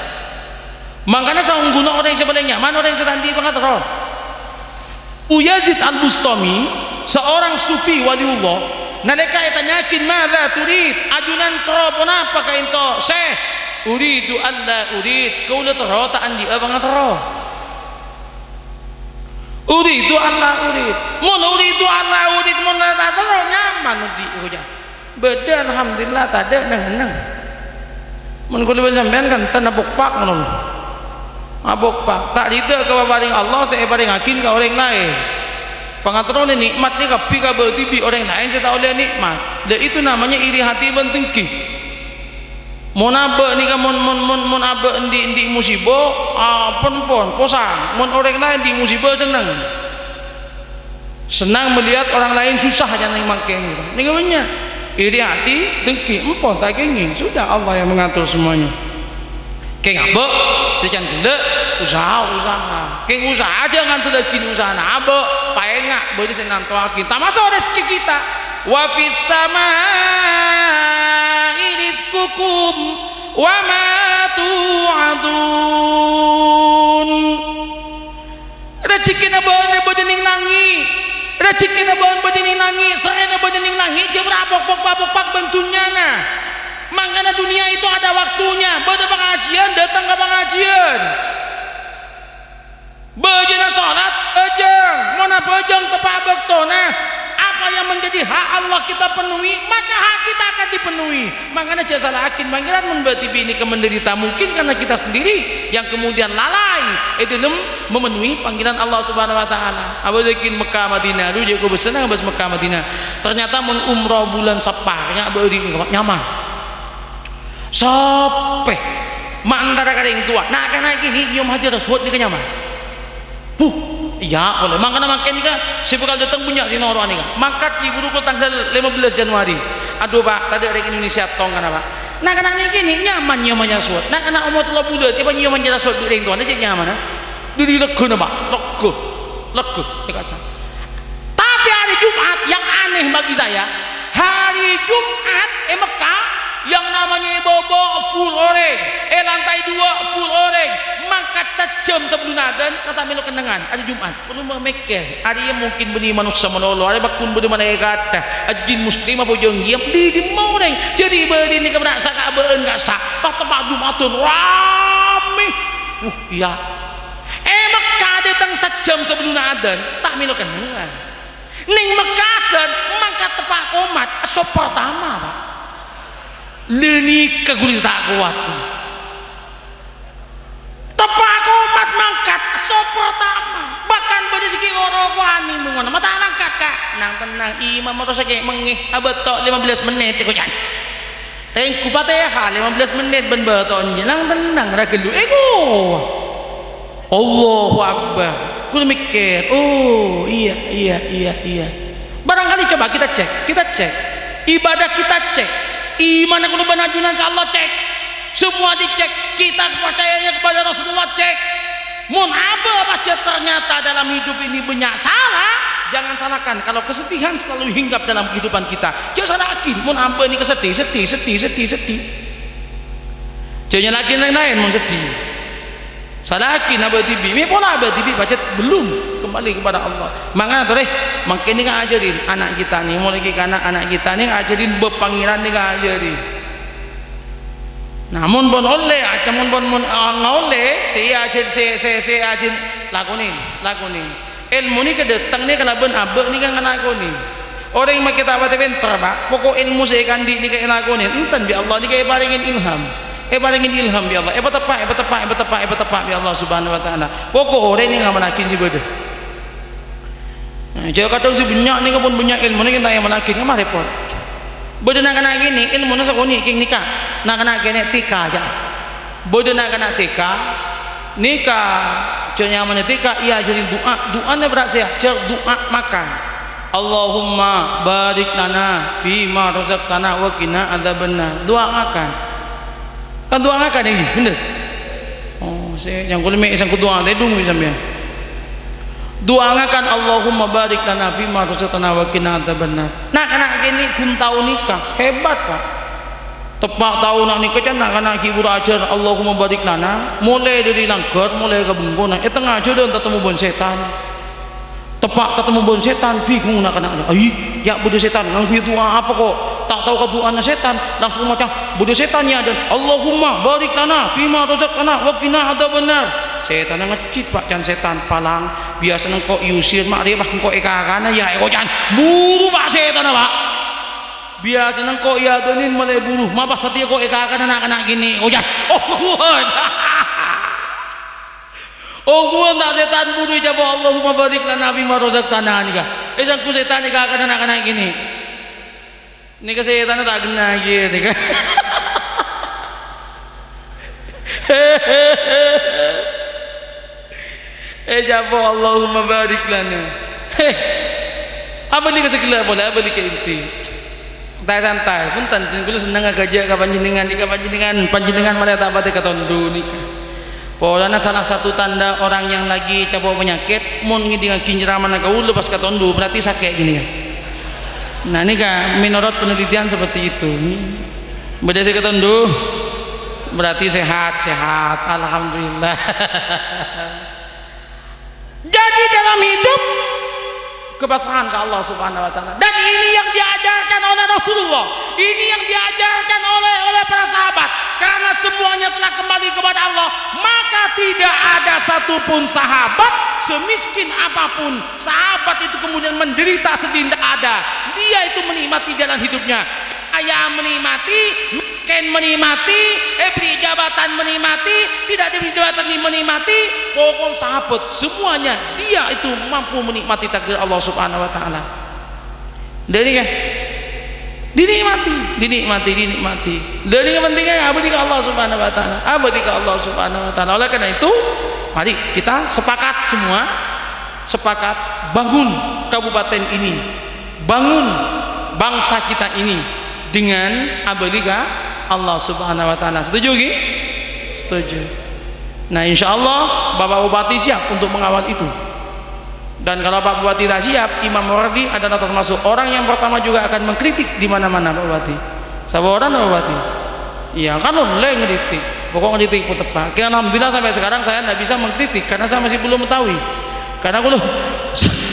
Makanya saya guna orang yang sebenarnya mana orang yang sedang di pengatur Yazid Al-Bustami, seorang sufi waliullah, nalika itanyakin madza turid ajunan teropon apa ka ento syekh uridu alla urid kaula tero ta andi abang tero uridu alla urid mun uridu alla urid mun ta tero nyaman di uja beda alhamdulillah tak ada nang mun kula sampean kan tanabok pak ngono abok pak tak dita ke paring Allah saya paring hakim ke orang lain pengatur ni nikmat ni kapi ka bertibi orang lain saya tak oleh nikmat dan itu namanya iri hati bentengki mun abe ni ka mun abe di musibah pon posang mun orang lain di musibah senang melihat orang lain susah jangan makin ni namanya iri hati dengki empon tak kenging sudah Allah yang mengatur semuanya. Keng abe sejan gede usaha keng usaha aja ngantu lagi usaha na abe paengak beuli senang toakin tamasa rezeki kita wa fis samaa'i rizqukum wa ma tu'adun. Rezekina beuna bedening nangi, rezekina beuna bedening nangi, sarena bedening nangi jeung rabok-bok bentunya na. Makanya dunia itu ada waktunya. Pada pengajian datang ke pengajian. Bejana sholat bejeng, mana bejeng tepak bektona. Apa yang menjadi hak Allah kita penuhi, maka hak kita akan dipenuhi. Makanya jangan salah yakin panggilan membati ini kemenderita mungkin karena kita sendiri yang kemudian lalai dalam memenuhi panggilan Allah Subhanahu wa taala. Abadekin Mekah Madinah dulu jago bersenang bas Mekah Madinah. Ternyata mun umrah bulan Safar nya beuri nyaman. Sampai mantara kadang tua. Nah karena gini nyium hajar Rasul ni kenyaman. Iya boleh. Makanya makan ni kan saya bakal datang punya si Noro ni kan. Makat diburu ke tanggal 15 Januari. Aduh Pak, tadi ada Indonesia tong kan Pak. Nah karena gini nyaman nyamannya Rasul. Nah karena umur telah bulan, tiba nyaman jadi Rasul di ring tuan aja nyaman. Diri lega nama, lega. Tapi hari Jumat yang aneh bagi saya, hari Jumat Mekah yang namanya bobo full orang, lantai 2 full orang, makat sejam sebelum adzan kata melo kendangan hari Jumat perlu memikir hari yang mungkin benih manusia menolong hari bakun benih mana kata ajin muslim apa jeng diam di mau orang jadi benih ni kebenak saka beun gak sak pas tempat Jumatun rame iya Mekah datang sejam sebelum adzan tak melo kendangan ning Mekasan mangkat tepak komat so pertama Pak leni kegulis tak kuat tepak komat mangkat so pertama bahkan pada segi orang wani mengono mata mangkat kak nang tenang imam atau sakit mengih abetok 15 menit ikut jangan tengku Fatihah 15 menit ben beton nang tenang ra gelu Allahu Akbar kudu mikir oh iya barangkali coba kita cek ibadah kita cek iman yang kudu benajunan ke Allah cek semua dicek kita kepercayaannya kepada Rasulullah cek mun apa baca ternyata dalam hidup ini banyak salah jangan salahkan kalau kesedihan selalu hinggap dalam kehidupan kita jangan salahkan mun apa ini kesedih jangan lagi lain mun sedih salahkin abah tibi ini pola abah tibi baca belum kembali kepada Allah makanya tuh makin ini ngajarin anak kita nih mulai ke anak kita nih ngajarin berpanggilan nih ngajarin namun bon oleh namun bon ngoleh saya ajin lakunin ilmu ni kedatang ni kalau ben abah ni kan lakunin orang yang kita apa pinter Pak pokok ilmu saya kan di ni kayak lakunin enten bi Allah ni kayak paringin ilham paringin ilham bi Allah tepat bi Allah Subhanahu wa taala pokok orang ni ngamanakin si bodoh jauh kata si banyak ni kan pun banyak ilmu ni kita yang manakin kan mah repot bodoh nak kena gini ilmu ni sakoni king nikah nak kena gini tika aja bodoh nak kena tika nikah contohnya namanya tika iya jadi doa ni berat saya doa makan Allahumma barik lana fima razaqtana wa qina adzabannar doa makan kan doa makan ini bener oh saya yang kudu mek isang doa teh dung bisa sampean doa ngakan Allahumma barik lana fima razaqtana wa qina adzabannar nah kana gini kun tahu nikah hebat Pak tepak tahu nak nikah kan nak kana ki buru ajar Allahumma barik lana mulai dari langgar mulai ke bungkuna tengah aja dan ketemu bon setan tepak ketemu bon setan bingung nak kana ya bodoh setan nang doa apa kok tak tahu ke doanya setan langsung macam bodoh setannya dan Allahumma barik lana fima razaqtana wa qina adzabannar setan ngecit Pak can setan palang biasa nang kok yusir mak dia bah kok ekakana ya kok can buru Pak setan Pak biasa nang kok ya donin mulai buru mah pas setia kok ekakana nak gini kok can kuat tak setan buru jawab Allahumma barik lana bima razaqtana nika esan ku setan ekakana nak gini nika setan tak kena gitu nika jawab Allahumma barik lana apa ni kesekila boleh apa ni keinti santai punten kula seneng kerja ka panjenengan panjenengan malah tak pati katondu nikah polana salah satu tanda orang yang lagi capo penyakit mun ngidingan kinjeraman kau lepas katondu berarti sakit gini kan nah ini kan menurut penelitian seperti itu beda saya katondu berarti sehat alhamdulillah jadi dalam hidup kepasangan ke Allah Subhanahu wa taala dan ini yang diajarkan oleh Rasulullah ini yang diajarkan oleh para sahabat karena semuanya telah kembali kepada Allah maka tidak ada satupun sahabat semiskin apapun sahabat itu kemudian menderita sedih, tidak ada, dia itu menikmati jalan hidupnya. Kaya menikmati, miskin menikmati, beri jabatan menikmati, tidak diberi jabatan menikmati, pokok sahabat semuanya dia itu mampu menikmati takdir Allah Subhanahu wa taala. Jadi kan dinikmati. Dari kepentingan abadi ke Allah Subhanahu wa taala, abadi ke Allah Subhanahu wa taala. Oleh karena itu, mari kita sepakat semua, sepakat bangun kabupaten ini, bangun bangsa kita ini dengan abadi ke Allah Subhanahu wa taala. Setuju Ki? Setuju. Nah, insyaallah Bapak Bupati siap untuk mengawal itu. Dan kalau Pak Bupati tidak siap, Imam Mawardi adalah termasuk orang yang pertama juga akan mengkritik di mana-mana Pak Bupati. Sabar orang Pak Bupati. Iya, kan boleh ngeritik. Pokok ngeritik pun tepat. Alhamdulillah sampai sekarang saya tidak bisa mengkritik karena saya masih belum mengetahui. Karena aku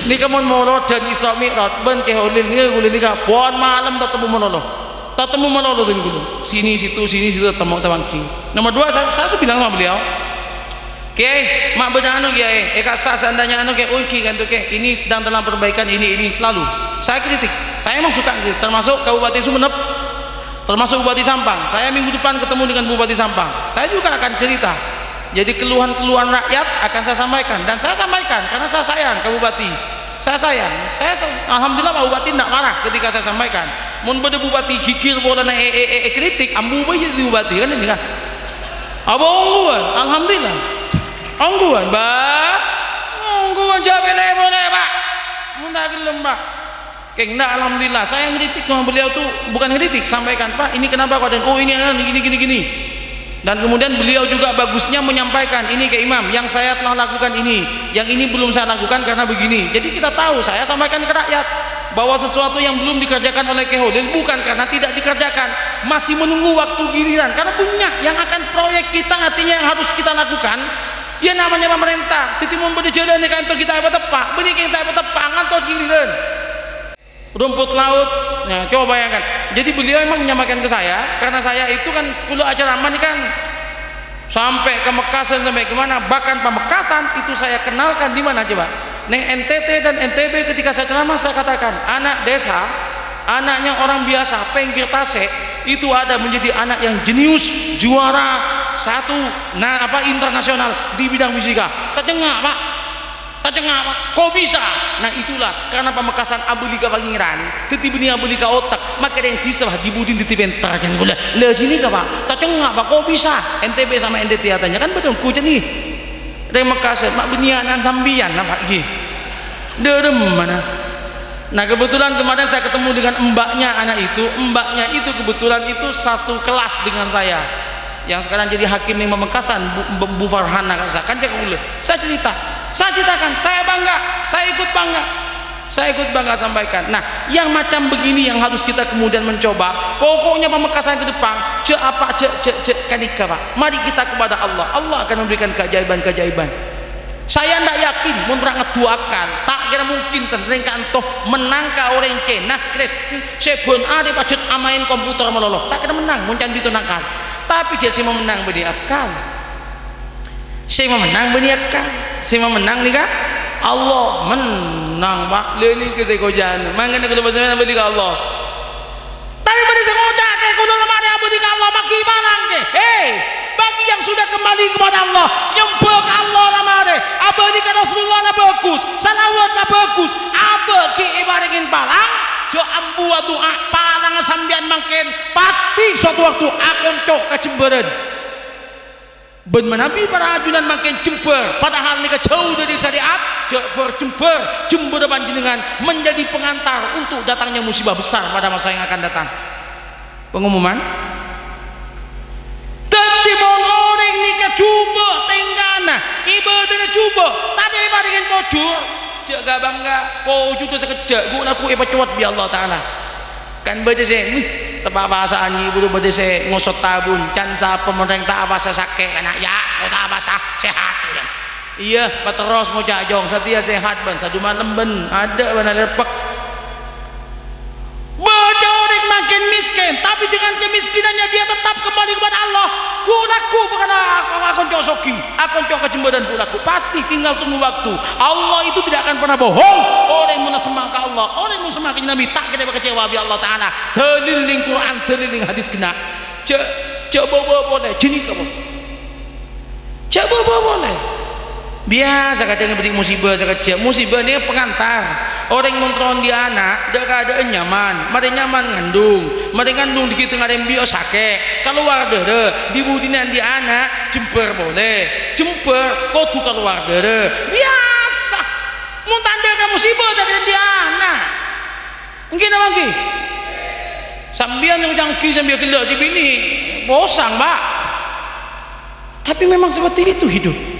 ini kamu molot dan Isra Mi'raj ben keholin ini kulit ini pohon malam tak temu molot. Tak temu molot ini dulu. Sini situ temu teman Ki. Nomor 2 saya bilang sama beliau. Kiai, mak benar anu Kiai, kasa seandainya anu Kiai, Ki kan tuh Kiai, ini sedang dalam perbaikan ini selalu. Saya kritik, saya emang suka kritik, termasuk Kabupaten Sumeneb, termasuk Bupati Sampang. Saya minggu depan ketemu dengan Bupati Sampang. Saya juga akan cerita. Jadi keluhan-keluhan rakyat akan saya sampaikan dan saya sampaikan karena saya sayang ke Bupati. Saya sayang. Alhamdulillah Pak Bupati tidak marah ketika saya sampaikan. Mun bade Bupati gigir bola na kritik, ambu bae jadi Bupati kan ini kan. Apa ongguan? Alhamdulillah. Ongguan, Pak. Ongguan jabe boleh, Pak. Mun tak gelem, Pak. Enggak, alhamdulillah. Saya ngeritik sama beliau tuh bukan ngeritik, sampaikan, Pak, ini kenapa kok dan oh ini gini. Dan kemudian beliau juga bagusnya menyampaikan ini ke imam, yang saya telah lakukan ini, yang ini belum saya lakukan karena begini. Jadi kita tahu, saya sampaikan ke rakyat bahwa sesuatu yang belum dikerjakan oleh Keholil bukan karena tidak dikerjakan, masih menunggu waktu giliran, karena punya yang akan proyek kita artinya yang harus kita lakukan. Ya namanya pemerintah, titi mau berjalan di kantor kita apa tepak, benih kita apa tepak, ngantos giliran. Rumput laut, nah coba bayangkan. Jadi beliau memang menyampaikan ke saya, karena saya itu kan 10 acara aman kan sampai ke Mekasan sampai kemana, bahkan Pamekasan itu saya kenalkan di mana coba, neng NTT dan NTB. Ketika saya ceramah saya katakan anak desa, anaknya orang biasa, pengkir tasek itu ada menjadi anak yang jenius, juara satu, internasional di bidang fisika. Tercengak Pak. Kok bisa? Nah itulah karena Pamekasan abulika pangiran, teti benih abulika otak, maka yang bisa dibudin di tipentar kan gula. Lah sini ka Pak? Tercengak Pak, kok bisa? NTB sama NTT katanya kan betul ku nih. Dari Makassar, mak benianan sambian apa iki? Derem mana? Nah kebetulan kemarin saya ketemu dengan mbaknya itu kebetulan itu satu kelas dengan saya. Yang sekarang jadi hakim di Pamekasan, Bu Farhana kan saya ceritakan, saya bangga, saya ikut bangga sampaikan. Nah yang macam begini yang harus kita kemudian mencoba. Pokoknya Pamekasan ke depan cek kanika Pak, mari kita kepada Allah akan memberikan keajaiban. Saya tidak yakin mau berangkat duakan, tak kira mungkin tentang kantor menangka orang kena Kristen sebon ada pacut amain komputer meloloh, tak kira menang muncang ditunangkan. Tapi dia sih mau menang beri akal, saya mau menang nih kan Allah menang Pak leni ke sekojan mangga kalau bahasa beri ke Allah. Tapi beri sekojan ke kudu lemah dia beri ke Allah maki balang ke. Bagi yang sudah kembali kepada Allah, nyembah ke Allah lemah deh. Abadi ke Rasulullah na bagus, salawat na bagus, abadi ibarakin balang. Jo ambu doa palang sambian mangken pasti suatu waktu akan cok kecemberan. Ben menabi para ajunan makin jember, padahal nikah jauh dari syariat, jember panjenengan menjadi pengantar untuk datangnya musibah besar pada masa yang akan datang. Pengumuman tetimoon orang nikah coba tenggana ibadahnya coba tapi ibadahnya pojur jaga bangga pojur itu sekejap guna aku ibacuat bi Allah Ta'ala kan baca saya tepat bahasa ani buru baca saya ngosot tabun can sa pemerintah apa sakit anak ya kota apa sehat kan iya pateros mau jajong setia sehat ban satu malam ben ada benar lepek baca orang makin miskin tapi dengan kemiskinannya dia tetap kembali kepada Allah. kulaku bukan aku cosoki, aku cok kecemburuan kulaku. Pasti tinggal tunggu waktu. Allah itu tidak akan pernah bohong. Orang yang semak ke Allah, orang yang semak ke Nabi tak kena kecewa bi Allah Taala. Teliling Quran, teliling hadis kena. Coba boleh, jenis apa? Coba boleh. Biasa kadang beri musibah sekecil. Musibah ni pengantar. Orang yang mentron dia anak, dia keadaan nyaman. Mereka nyaman ngandung. Mereka ngandung di kita ngadem bio sakit. Keluar dere, di budinan dia anak, jemper boleh. Jemper, kau tu keluar dere. Biasa. Muntanda kan musibah dari dia anak. Mungkin apa lagi? Sambian yang jangki sambil kelak si bini, bosang mbak. Tapi memang seperti itu hidup.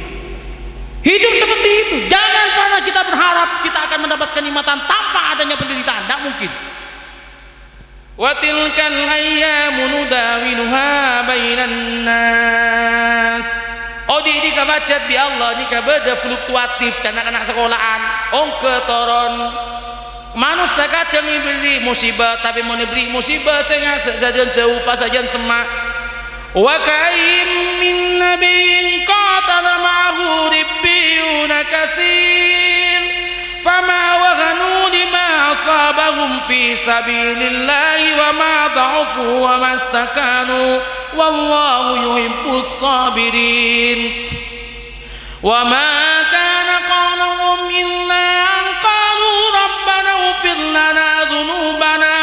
Hidup seperti itu. Jangan pernah kita berharap kita akan mendapatkan nikmatan tanpa adanya penderitaan. Tidak mungkin. Wa tilkal ayyamu nudawiluha bainan nas. Oh di kabacet bi Allah ni kabada fluktuatif anak-anak sekolahan. Ongke toron. Manusia kadang diberi musibah tapi mau diberi musibah saya saja jauh pas saja semak. Wa ka'im min nabiyyin qatala ma'ahu ribbiyuna katsir fama waghanu lima asabahum fi sabilillahi wa ma dha'ufu wa mastakanu wallahu yuhibbus sabirin wa ma kana qawluhum illa an qalu rabbana ighfir lana dhunubana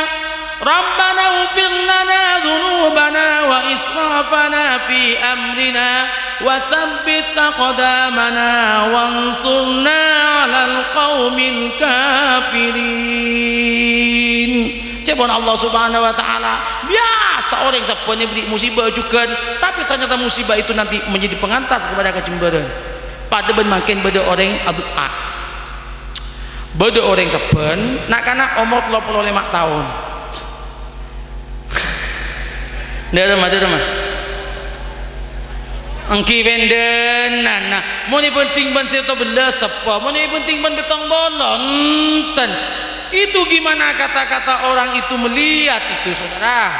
ربنا اغفر لنا ذنوبنا وإسرافنا في أمرنا وثبت أقدامنا وانصرنا على القوم الكافرين. Cebon Allah Subhanahu wa taala. Biasa orang yang beri musibah juga, tapi ternyata musibah itu nanti menjadi pengantar kepada kecemburuan. Pada makin beda orang adua. Beda orang sepen nak kana umur 35 tahun. Dia mah. Angki venden nana. Moni penting ban seto belas apa? Moni penting ban betong bolon. Itu gimana kata-kata orang itu melihat itu saudara?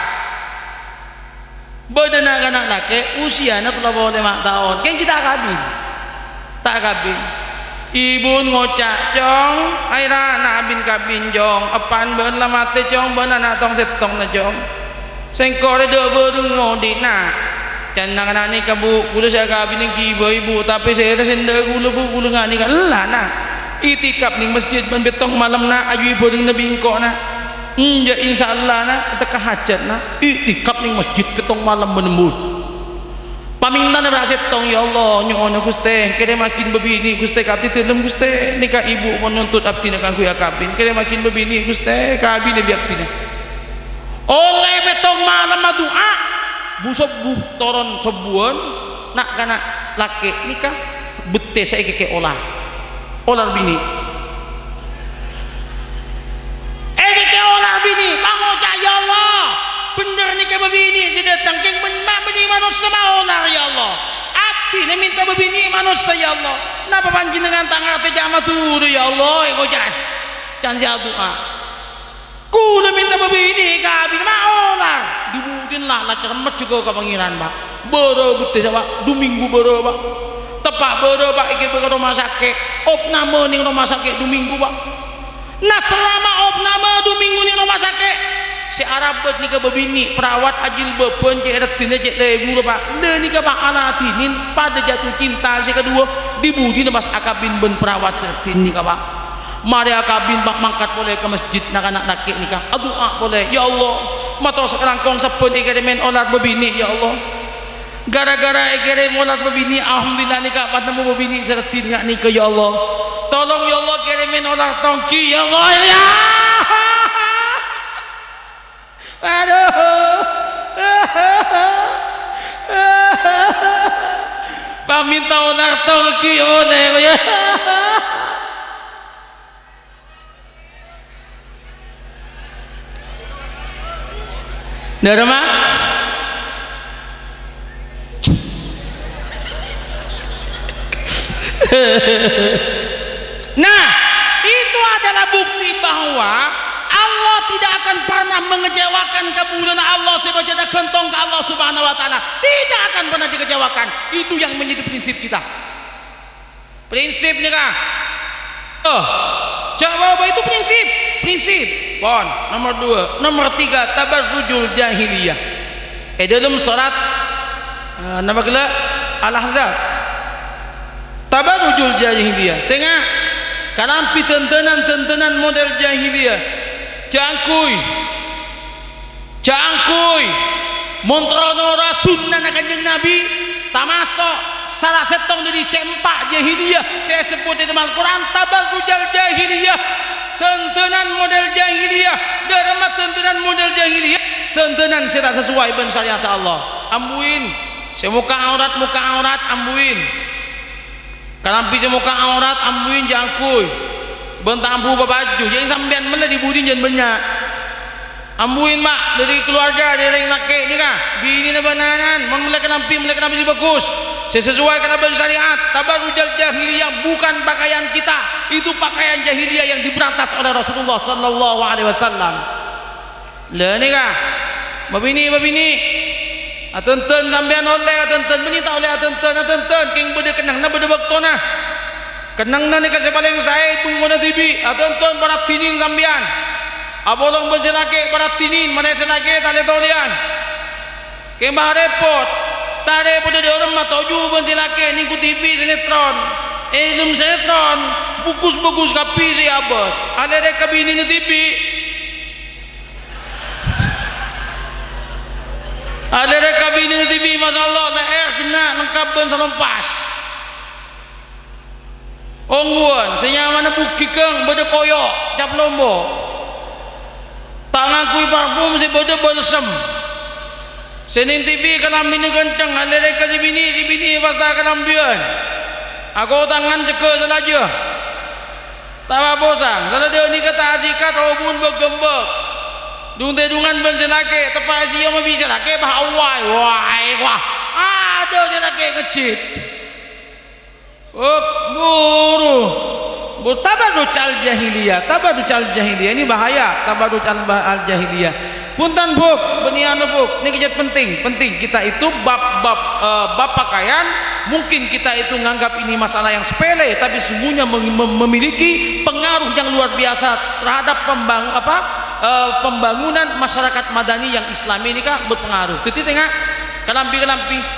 Badan anak laki usianya 35 tahun. Kan kita kabin. Tak kabin. Ibu ngocak jong, aira nak bin kabin jong. Apan ben lamate jong, ben anak tong setong na jong. Sengkor ada berungo di nak. Dan anak-anak ni kabu kula saya kabin ni ibu tapi saya dah senda kula ngani kan lah nak. Itikaf ni masjid ban betong malam nak aju ibu dengan nabi engkau nak. Ya insyaallah nak kita hajat nak. Itikaf ni masjid betong malam menembus. Paminta na rasit tong ya Allah nyoon Gusti kere makin bebini Gusti kabin telem Gusti nikah ibu menuntut abdi nak aku ya kabin kere makin bebini Gusti kabin biar abdi. Oleh betong malam doa busuk toron sebuan nak kana laki nikah bete saya keke olah bini keke olah bini pangoca ya Allah bener nikah bebini si datang keng beni manusia olah ya Allah abdi ni minta bebini manusia ya Allah napa panjenengan tangga tejama tu ya Allah jangan sia doa kula minta babini kabin maolah dibudin lah cermet juga ke pangeran pak bero betul pak 2 minggu bero pak tepak bero pak iki ke rumah sakit opname ning rumah sakit 2 minggu pak nah selama opname 2 minggu ning rumah sakit si arabet nika babini perawat ajil beben cek retina cek lebu pak de nika pak alatinin pada jatuh cinta si kedua dibudin pas akabin ben perawat setin nika pak mari akabin bak mangkat boleh ke masjid nak anak laki nikah doa boleh ya Allah mata sekarang kong sepun ikirimin olat bebini ya Allah gara-gara ikirim olat bebini alhamdulillah nikah padamu bebini seretin ngak nikah ya Allah tolong ya Allah kirimin olat tongki ya Allah ya aduh paminta olat tongki boleh ya Darma Nah, itu adalah bukti bahwa Allah tidak akan pernah mengecewakan mengecewakan kabulana Allah sebagai kentong ke Allah Subhanahu wa taala, tidak akan pernah dikecewakan. Itu yang menjadi prinsip kita. Prinsip ni kah? Coba itu prinsip. Pon, nomor 2, nomor 3 tabarrujul jahiliyah. Dalam surat nama gila Al-Ahzab. Tabarrujul jahiliyah. Sehingga kalampi tentenan model jahiliyah. Cangkuy montrono rasulna na kanjeng Nabi tamasok salah setong dari sempak jahiliyah saya sebut di dalam Al-Quran tabarrujal jahiliyah, tentenan model jahiliyah, derma tentenan model jahiliyah, tentenan saya tak sesuai dengan syariat Allah. Ambuin saya muka aurat ambuin kalampi saya muka aurat ambuin jangkuy bentampu baju yang sampean mele di budi jan banyak ambuin mak dari keluarga dari laki ni kah bini na bananan mon mele kalampi si bagus sesuai kana ben syariat. Tabarrujal jahiliyah bukan pakaian kita, itu pakaian jahiliyah yang diberantas oleh Rasulullah sallallahu alaihi wasallam. Lah ni kah babini atenten sampean oleh atenten menyita oleh atenten king bede kenang na bede waktona kenang na ni kasi paling saya pengguna TV atenten para tinin sampean abolong benjelake para tinin mana senake tale tolian kembah repot tare pada di orang matoju benjelake ning ku TV sinetron dum sinetron bagus kapi si abot ada rek kabini ni TV ada rek kabini ni TV masyaallah na kena lengkap ben salompas ongguan senyaman buki keng bede koyok cap lombo tangan kui parfum si bede balsam senin TV kalambi ni kencang alere ka si bini pasta kalambian aku tangan ceke selaja tawa bosang salah dia ni kata azikat obun begembek dung-dungan ben selake tepat siya mabisa lake bah wah ada selake kecil buru tabarrujal jahiliyah ini bahaya. Tabarrujal jahiliyah punten buk benian buk ini kejadian penting kita itu bab pakaian mungkin kita itu menganggap ini masalah yang sepele tapi sesungguhnya memiliki pengaruh yang luar biasa terhadap pembangunan masyarakat madani yang Islami ini kah berpengaruh. Jadi sehingga kalampi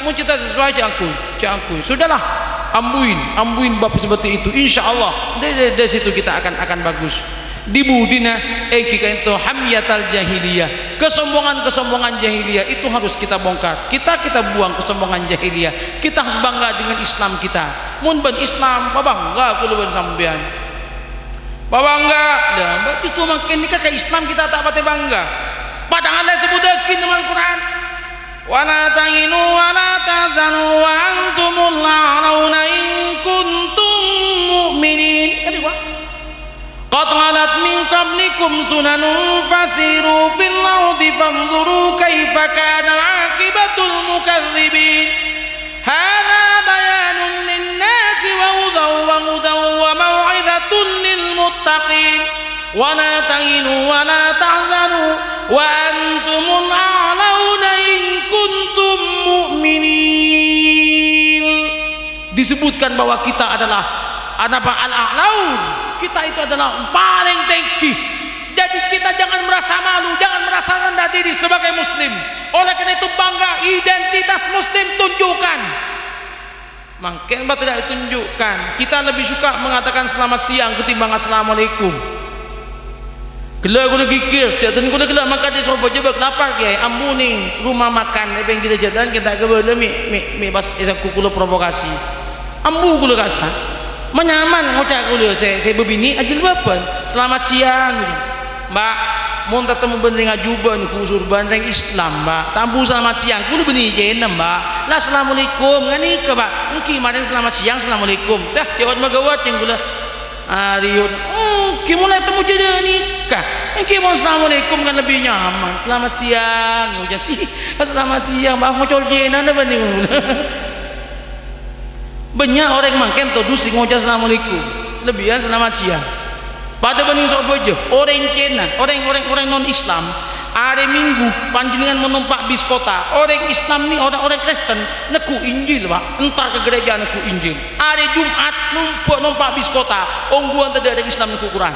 mau cerita sesuai cangkuy sudahlah ambuin bab seperti itu insyaallah dari situ kita akan bagus di budina kita itu hamyatal jahiliyah, kesombongan jahiliyah itu harus kita bongkar, kita buang kesombongan jahiliyah. Kita harus bangga dengan Islam kita. Mun ben Islam bangga kulo ben sampean bangga dah itu makin nikah ke Islam kita tak pate bangga padahal Allah sebutakin dalam Al-Quran wala tahinu wala tahzanu wa antumul la'launa in kuntum mu'minin. Kedua qad ghalat min qablikum sunanun fasiru fil ardi fanzuru kaifa kana aqibatul mukadzibin. Hadza bayanun lin-nasi wa hudan wa mau'izatun lil muttaqin. Wala tahinu wala tahzanu wa antumul a'launa in kuntum mu'minin. Disebutkan bahwa kita adalah al-a'laun, kita itu adalah paling tinggi. Jadi kita jangan merasa malu, jangan merasa rendah diri sebagai muslim. Oleh karena itu bangga identitas muslim tunjukkan. Makin tidak ditunjukkan. Kita lebih suka mengatakan selamat siang ketimbang assalamualaikum. Gila aku lagi kikir, jatuh aku lagi maka dia coba jebak lapar kiai, ambuning rumah makan, yang kita jalan kita kebela mi pas isak kulo provokasi, ambu kulo kasar, menyaman ngocak kulo saya bebini ajil bapan, selamat siang, mbak, mau ketemu bener ngajuban khusus bandeng Islam, mbak, tambu selamat siang, kulo beni jenem mbak, lah assalamualaikum, ngani ke mbak, mungkin kemarin selamat siang, assalamualaikum, dah jawab magawat yang kulo, Ariun, mulai temu jadi nikah. Mau assalamualaikum kan lebih nyaman. Selamat siang, ujar sih. Selamat siang, bang ngocol jenan apa nih? Banyak orang makan tuh dusi ngocol assalamualaikum. Lebihan selamat siang. Pada bening sok bojo, orang Cina, orang non Islam. hari Minggu panjenengan menumpak bis kota, orang Islam ni orang Kristen neku Injil Pak, entar ke gereja neku Injil. Hari Jumat numpak bis kota, ongguan tadi ada Islam neku Quran.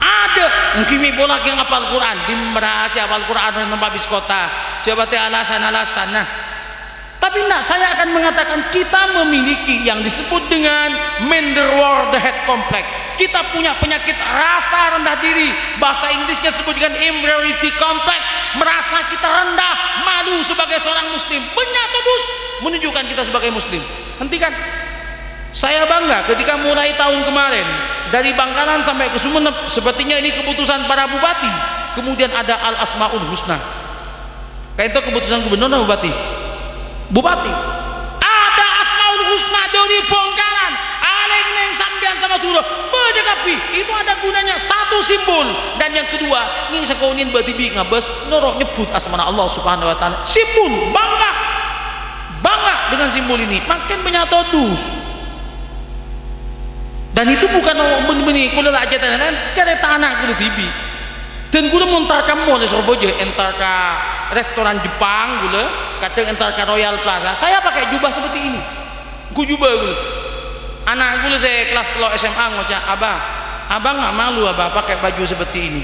Ada mungkin bola yang hafal Quran, dimrasi hafal Quran numpak bis kota. Coba teh alasan nah. Tapi enggak, saya akan mengatakan kita memiliki yang disebut dengan Menderwordeheid complex. Kita punya penyakit rasa rendah diri, bahasa Inggrisnya sebut dengan inferiority complex, merasa kita rendah, malu sebagai seorang muslim. Benar atau bus menunjukkan kita sebagai muslim. Hentikan. Saya bangga ketika mulai tahun kemarin dari Bangkalan sampai ke Sumeneb, sepertinya ini keputusan para bupati. Kemudian ada Al Asmaul Husna. Kayak itu keputusan gubernur atau bupati? Bupati. Ada Asmaul Husna dari Bangkalan, aleng neng sambian sama turun berdekapi. Itu ada gunanya, satu simbol, dan yang kedua ini sekaunin batibi ngabes norok nyebut asmana Allah Subhanahu wa taala. Simbol bangga dengan simbol ini, makin menyatodus. Dan itu bukan benih kula aja tenan kare tanah kula tibi. Dan gula montar kamu oleh Surabaya, entar ke restoran Jepang gula, kadang entar ke Royal Plaza. Saya pakai jubah seperti ini. Gue jubah gula. Anak gula saya kelas 3 SMA ngocak, abang nggak malu abah pakai baju seperti ini.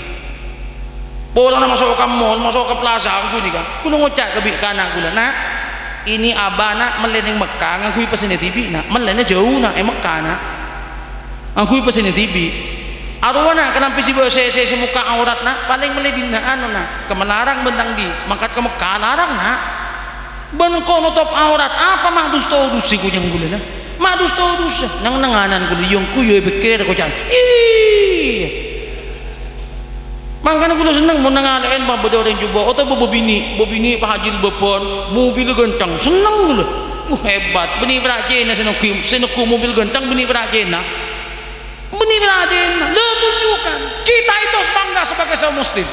Bola masuk ke mall, masuk ke plaza, aku nih kan. Gula ngocak ke anak gula, nak, ini abah nak meleneng Mekah, ngakui pesennya TV, nak meleneng jauh nak, Mekah nak, ngakui pesennya TV. Arwana kenapa sih bawa saya muka aurat nak paling meledina anu nak kemelarang bentang di mangkat ke Mekah larang nak benko nutup aurat apa madus todus sih kujang gula nak madus todus nang nanganan gula yung kuyo bekir kujan ih makanya gula seneng mau nangalain pak beda orang coba atau bobini pak haji bepon mobil gentang seneng gula hebat benih berajin senuku mobil gentang benih berajin nak benih berajin tunjukkan kita itu bangga sebagai seorang muslim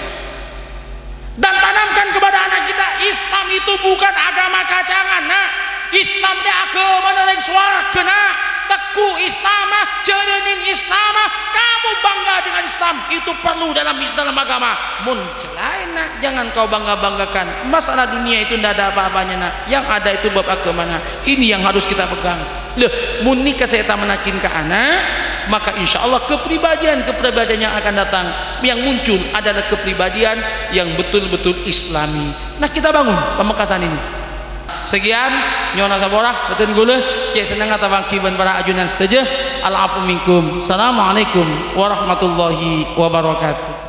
dan tanamkan kepada anak kita Islam itu bukan agama kacangan nah Islam itu agama yang swarga nah teku Islam jalanin Islam kamu bangga dengan Islam itu perlu dalam agama mun selain nak jangan kau banggakan masalah dunia itu tidak ada apa-apanya nak yang ada itu bab agama nah ini yang harus kita pegang loh mun nikah saya tak menakin ke anak maka insya Allah kepribadian yang akan datang yang muncul adalah kepribadian yang betul-betul Islami. Nah kita bangun pamekasan ini. Sekian nyona saborah betul gula cek senang atau bangkiban para ajunan setuju. Al-afu minkum. Assalamualaikum warahmatullahi wabarakatuh.